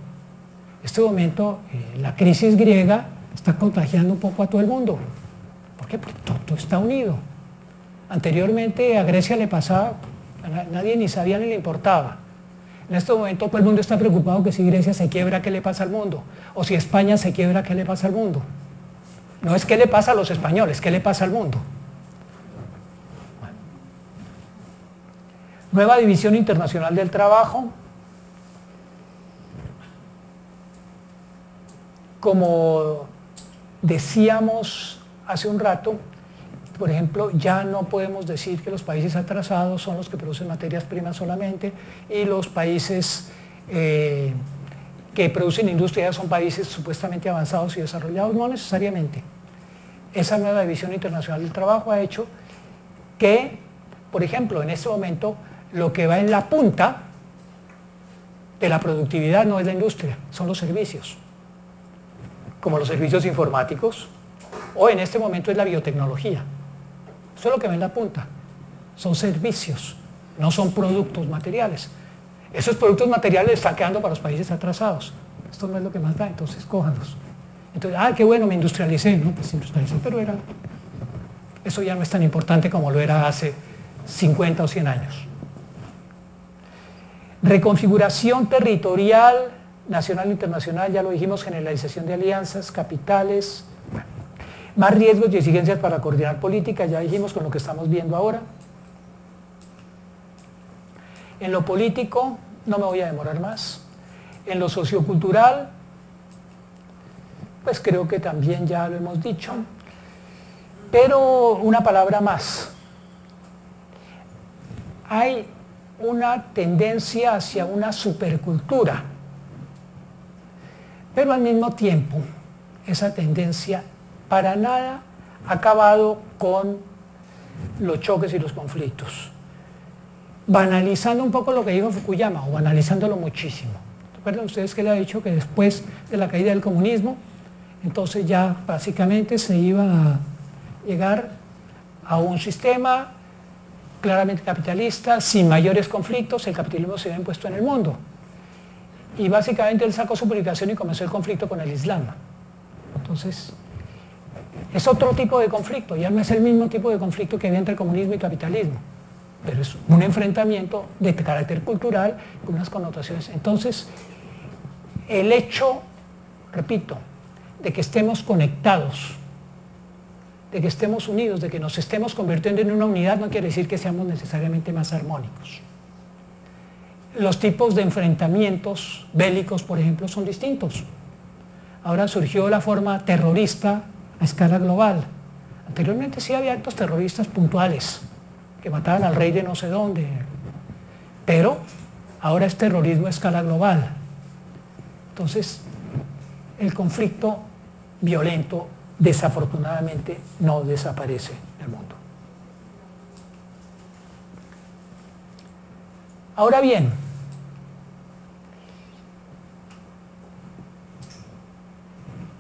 En este momento, la crisis griega está contagiando un poco a todo el mundo. ¿Por qué? Porque todo está unido. Anteriormente a Grecia le pasaba, nadie ni sabía ni le importaba. En este momento todo el mundo está preocupado que si Grecia se quiebra, ¿qué le pasa al mundo? O si España se quiebra, ¿qué le pasa al mundo? No es qué le pasa a los españoles, ¿qué le pasa al mundo? Bueno. Nueva división internacional del trabajo. Como decíamos hace un rato, por ejemplo, ya no podemos decir que los países atrasados son los que producen materias primas solamente y los países que producen industria son países supuestamente avanzados y desarrollados, no necesariamente. Esa nueva división internacional del trabajo ha hecho que, por ejemplo, en este momento, lo que va en la punta de la productividad no es la industria, son los servicios, como los servicios informáticos, o en este momento es la biotecnología. Eso es lo que va en la punta, son servicios, no son productos materiales. Esos productos materiales están quedando para los países atrasados. Esto no es lo que más da, entonces cójanlos. Entonces, qué bueno, me industrialicé, ¿no? Pues industrialicé, pero eso ya no es tan importante como lo era hace 50 o 100 años. Reconfiguración territorial, nacional e internacional, ya lo dijimos, generalización de alianzas, capitales. Bueno. Más riesgos y exigencias para coordinar política, ya dijimos con lo que estamos viendo ahora. En lo político, no me voy a demorar más. En lo sociocultural, pues creo que también ya lo hemos dicho. Pero una palabra más. Hay una tendencia hacia una supercultura, pero al mismo tiempo esa tendencia para nada ha acabado con los choques y los conflictos, banalizando un poco lo que dijo Fukuyama, o banalizándolo muchísimo. ¿Recuerdan ustedes que le ha dicho que después de la caída del comunismo, entonces ya básicamente se iba a llegar a un sistema claramente capitalista, sin mayores conflictos, el capitalismo se había impuesto en el mundo? Y básicamente él sacó su publicación y comenzó el conflicto con el Islam. Entonces, es otro tipo de conflicto, ya no es el mismo tipo de conflicto que había entre comunismo y capitalismo, pero es un enfrentamiento de carácter cultural con unas connotaciones. Entonces, el hecho, repito, de que estemos conectados, de que estemos unidos, de que nos estemos convirtiendo en una unidad, no quiere decir que seamos necesariamente más armónicos. Los tipos de enfrentamientos bélicos, por ejemplo, son distintos. Ahora surgió la forma terrorista a escala global. Anteriormente sí había actos terroristas puntuales, que mataban al rey de no sé dónde, pero ahora es terrorismo a escala global. Entonces, el conflicto violento desafortunadamente no desaparece del mundo. Ahora bien,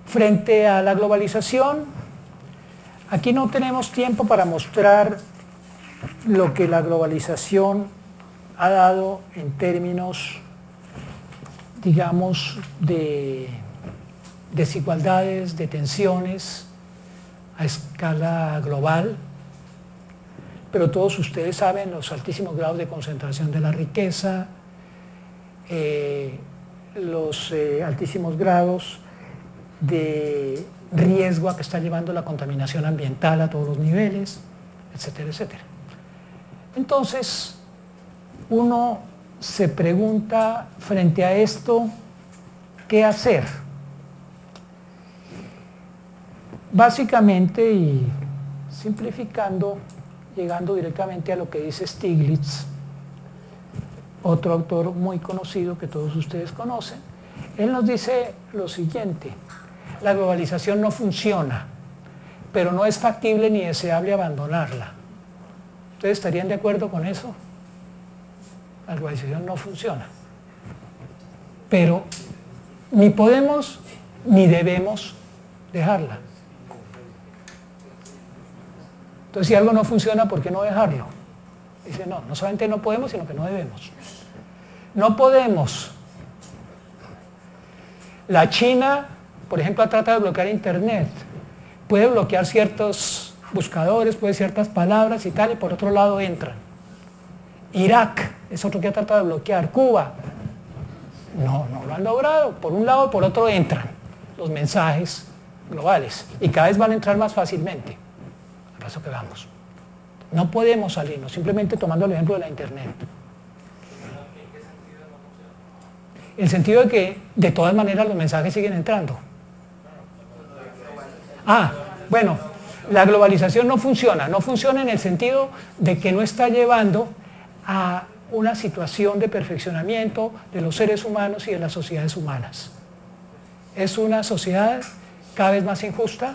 frente a la globalización, aquí no tenemos tiempo para mostrar lo que la globalización ha dado en términos, digamos, de desigualdades, de tensiones a escala global, pero todos ustedes saben los altísimos grados de concentración de la riqueza, los altísimos grados de riesgo a que está llevando la contaminación ambiental a todos los niveles, etcétera, etcétera. Entonces, uno se pregunta frente a esto, ¿qué hacer? Básicamente, y simplificando, llegando directamente a lo que dice Stiglitz, otro autor muy conocido que todos ustedes conocen, él nos dice lo siguiente: la globalización no funciona, pero no es factible ni deseable abandonarla. ¿Ustedes estarían de acuerdo con eso? La globalización no funciona, pero ni podemos ni debemos dejarla. Entonces, si algo no funciona, ¿por qué no dejarlo? Dice, no, no solamente no podemos, sino que no debemos. No podemos. La China, por ejemplo, ha tratado de bloquear Internet. Puede bloquear ciertos buscadores, puede ciertas palabras y tal, y por otro lado entran. Irak es otro que ha tratado de bloquear. Cuba, no lo han logrado. Por un lado, por otro entran los mensajes globales y cada vez van a entrar más fácilmente. Al paso que vamos. No podemos salirnos, simplemente tomando el ejemplo de la Internet. En el sentido de que de todas maneras los mensajes siguen entrando. Bueno, la globalización no funciona en el sentido de que no está llevando a una situación de perfeccionamiento de los seres humanos y de las sociedades humanas. Es una sociedad cada vez más injusta.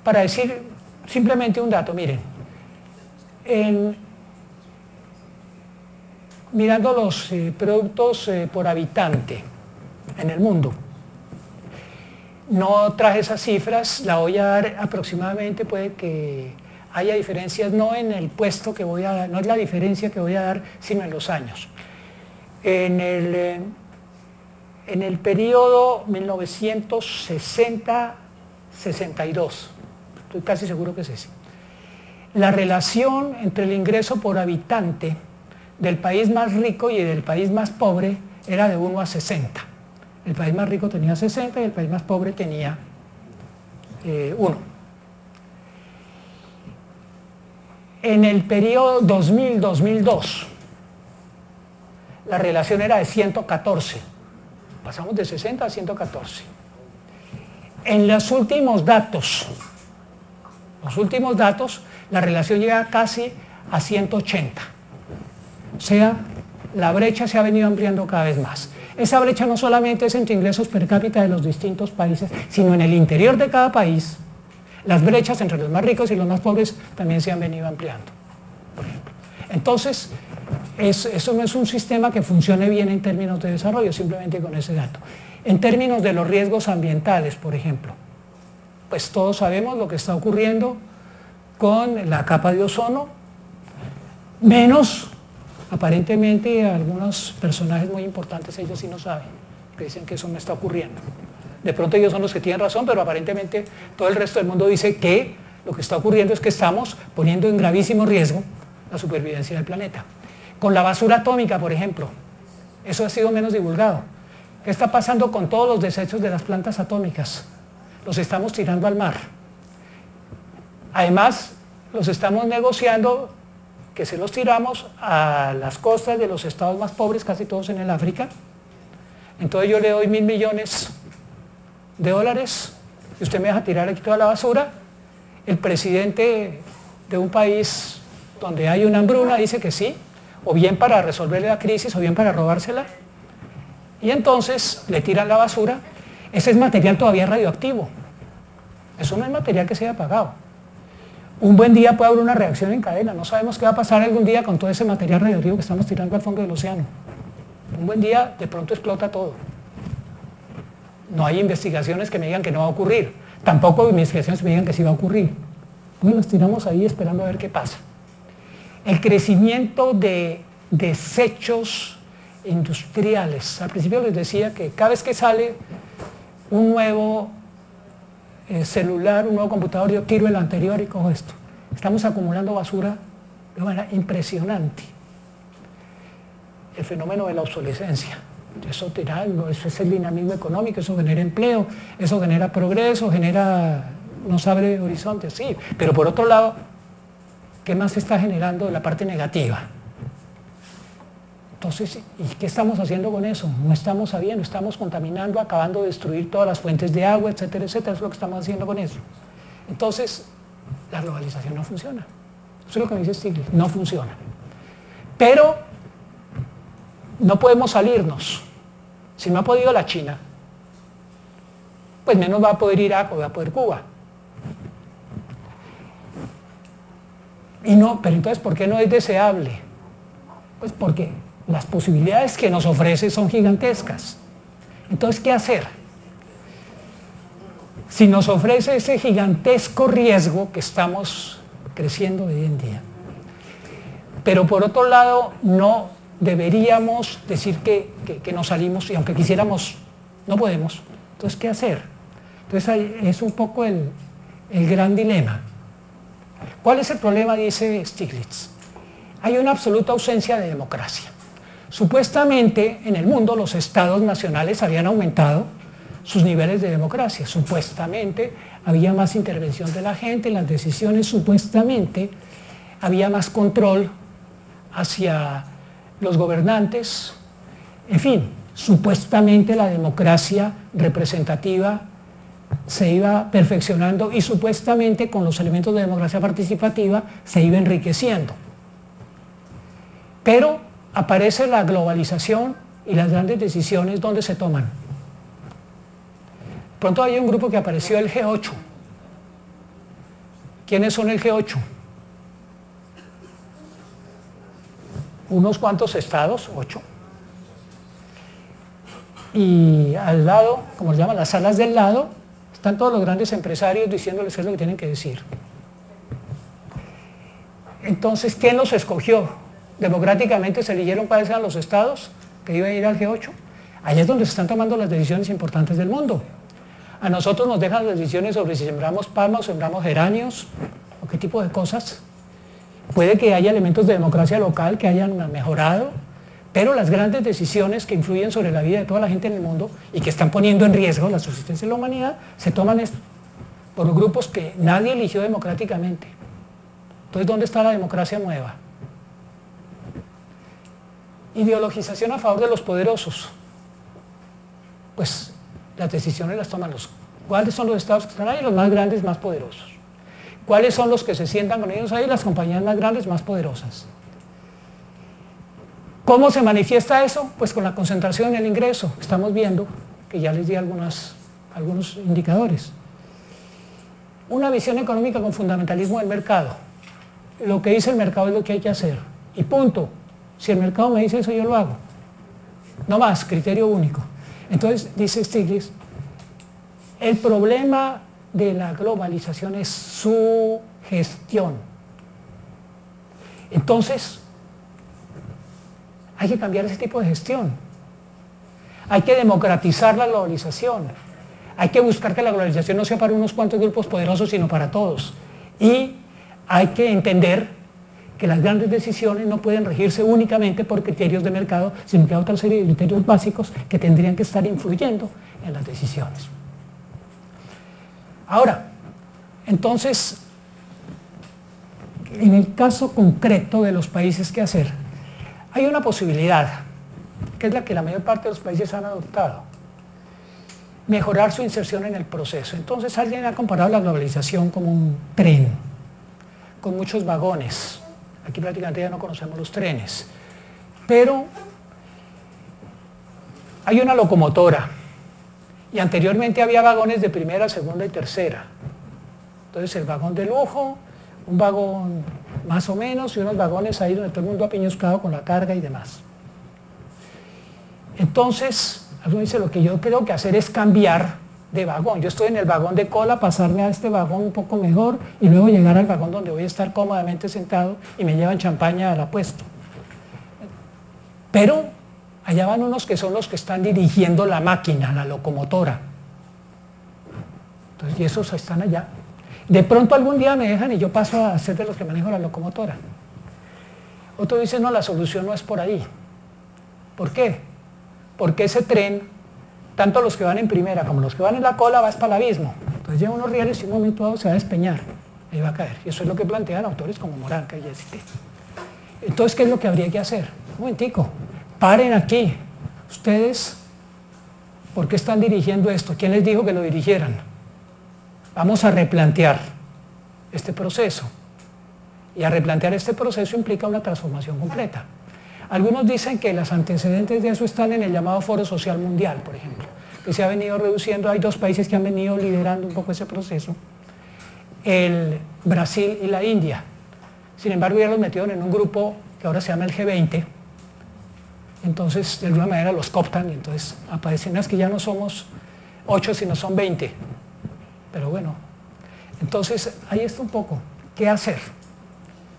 Para decir simplemente un dato, miren, mirando los productos por habitante en el mundo, no traje esas cifras, la voy a dar aproximadamente, puede que haya diferencias, no en el puesto que voy a dar, no es la diferencia que voy a dar, sino en los años. En el periodo 1960-62, estoy casi seguro que es ese, la relación entre el ingreso por habitante del país más rico y del país más pobre era de 1 a 60. El país más rico tenía 60 y el país más pobre tenía 1. En el periodo 2000-2002, la relación era de 114. Pasamos de 60 a 114. En los últimos datos, la relación llega casi a 180. O sea, la brecha se ha venido ampliando cada vez más. Esa brecha no solamente es entre ingresos per cápita de los distintos países, sino en el interior de cada país, las brechas entre los más ricos y los más pobres también se han venido ampliando, por ejemplo. Entonces, eso no es un sistema que funcione bien en términos de desarrollo, simplemente con ese dato. En términos de los riesgos ambientales, por ejemplo, pues todos sabemos lo que está ocurriendo con la capa de ozono, menos aparentemente algunos personajes muy importantes, ellos sí no saben, que dicen que eso no está ocurriendo. De pronto ellos son los que tienen razón, pero aparentemente todo el resto del mundo dice que lo que está ocurriendo es que estamos poniendo en gravísimo riesgo la supervivencia del planeta. Con la basura atómica, por ejemplo, eso ha sido menos divulgado. ¿Qué está pasando con todos los desechos de las plantas atómicas? Los estamos tirando al mar. Además, los estamos negociando, que se los tiramos a las costas de los estados más pobres, casi todos en el África. Entonces yo le doy $1.000 millones y usted me deja tirar aquí toda la basura. El presidente de un país donde hay una hambruna, dice que sí, o bien para resolverle la crisis, o bien para robársela, y entonces le tiran la basura. Ese es material todavía radioactivo, eso no es material que se haya apagado. Un buen día puede haber una reacción en cadena, no sabemos qué va a pasar algún día con todo ese material radioactivo que estamos tirando al fondo del océano. Un buen día de pronto explota todo. No hay investigaciones que me digan que no va a ocurrir, tampoco hay investigaciones que me digan que sí va a ocurrir. Pues los tiramos ahí esperando a ver qué pasa. El crecimiento de desechos industriales. Al principio les decía que cada vez que sale un nuevo celular, un nuevo computador, yo tiro el anterior y cojo esto. Estamos acumulando basura de manera impresionante. El fenómeno de la obsolescencia. Eso es el dinamismo económico, eso genera empleo, eso genera progreso, nos abre horizontes, sí. Pero por otro lado, ¿qué más se está generando de la parte negativa? Entonces, ¿y qué estamos haciendo con eso? No estamos sabiendo, estamos contaminando, acabando de destruir todas las fuentes de agua, etcétera, etcétera. Eso es lo que estamos haciendo con eso. Entonces, la globalización no funciona. Eso es lo que me dice Stiglitz, no funciona. Pero no podemos salirnos. Si no ha podido la China, pues menos va a poder Irak o va a poder Cuba. Pero entonces, ¿por qué no es deseable? Pues porque las posibilidades que nos ofrece son gigantescas. Entonces, ¿qué hacer? Si nos ofrece ese gigantesco riesgo que estamos creciendo hoy en día. Pero por otro lado, no deberíamos decir que nos salimos y aunque quisiéramos, no podemos. Entonces, ¿qué hacer? Entonces, ahí es un poco el gran dilema. ¿Cuál es el problema? Dice Stiglitz. Hay una absoluta ausencia de democracia. Supuestamente en el mundo los estados nacionales habían aumentado sus niveles de democracia. Supuestamente había más intervención de la gente en las decisiones, supuestamente había más control hacia los gobernantes. En fin, supuestamente la democracia representativa se iba perfeccionando y supuestamente con los elementos de democracia participativa se iba enriqueciendo. Pero aparece la globalización y las grandes decisiones, ¿dónde se toman? Pronto hay un grupo que apareció, el G8. ¿Quiénes son el G8? Unos cuantos estados, 8. Y al lado, como se llaman las salas del lado, están todos los grandes empresarios diciéndoles qué es lo que tienen que decir. Entonces, ¿quién los escogió? Democráticamente se eligieron cuáles eran los estados que iban a ir al G8. Allá es donde se están tomando las decisiones importantes del mundo. A nosotros nos dejan las decisiones sobre si sembramos palma o sembramos geranios, o qué tipo de cosas. Puede que haya elementos de democracia local que hayan mejorado, pero las grandes decisiones que influyen sobre la vida de toda la gente en el mundo y que están poniendo en riesgo la subsistencia de la humanidad, se toman por grupos que nadie eligió democráticamente. Entonces, ¿dónde está la democracia nueva? Ideologización a favor de los poderosos. Pues las decisiones las toman los... ¿Cuáles son los estados que están ahí? Los más grandes, más poderosos. ¿Cuáles son los que se sientan con ellos ahí? Las compañías más grandes, más poderosas. ¿Cómo se manifiesta eso? Pues con la concentración en el ingreso. Estamos viendo, que ya les di algunos indicadores. Una visión económica con fundamentalismo del mercado. Lo que dice el mercado es lo que hay que hacer. Y punto. Si el mercado me dice eso, yo lo hago. No más, criterio único. Entonces, dice Stiglitz, el problema de la globalización es su gestión. Entonces, hay que cambiar ese tipo de gestión. Hay que democratizar la globalización. Hay que buscar que la globalización no sea para unos cuantos grupos poderosos, sino para todos. Y hay que entender que las grandes decisiones no pueden regirse únicamente por criterios de mercado, sino que hay otra serie de criterios básicos que tendrían que estar influyendo en las decisiones. Ahora, entonces, en el caso concreto de los países, ¿qué hacer? Hay una posibilidad, que es la que la mayor parte de los países han adoptado: mejorar su inserción en el proceso. Entonces, alguien ha comparado la globalización como un tren, con muchos vagones. Aquí prácticamente ya no conocemos los trenes. Pero hay una locomotora y anteriormente había vagones de primera, segunda y tercera. Entonces el vagón de lujo, un vagón más o menos y unos vagones ahí donde todo el mundo apiñuscado con la carga y demás. Entonces, alguien dice, lo que yo creo que hacer es cambiar de vagón. Yo estoy en el vagón de cola, pasarme a este vagón un poco mejor y luego llegar al vagón donde voy a estar cómodamente sentado y me llevan champaña al apuesto. Pero allá van unos que son los que están dirigiendo la máquina, la locomotora. Entonces, y esos están allá. De pronto algún día me dejan y yo paso a ser de los que manejo la locomotora. Otro dice, no, la solución no es por ahí. ¿Por qué? Porque ese tren, tanto los que van en primera como los que van en la cola, vas para el abismo. Entonces lleva unos rieles y un momento dado se va a despeñar, ahí va a caer. Y eso es lo que plantean autores como Moranca y Yesite. Entonces, ¿qué es lo que habría que hacer? Un momentico, paren aquí. Ustedes, ¿por qué están dirigiendo esto? ¿Quién les dijo que lo dirigieran? Vamos a replantear este proceso. Y a replantear este proceso implica una transformación completa. Algunos dicen que los antecedentes de eso están en el llamado Foro Social Mundial, por ejemplo, que se ha venido reduciendo. Hay dos países que han venido liderando un poco ese proceso, el Brasil y la India. Sin embargo, ya los metieron en un grupo que ahora se llama el G20, entonces de alguna manera los cooptan y entonces aparecen las que ya no somos 8 sino son 20. Pero bueno, entonces ahí está un poco, ¿qué hacer?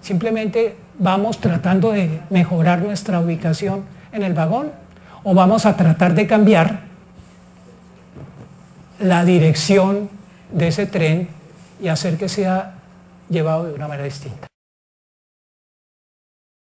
Simplemente vamos tratando de mejorar nuestra ubicación en el vagón o vamos a tratar de cambiar la dirección de ese tren y hacer que sea llevado de una manera distinta.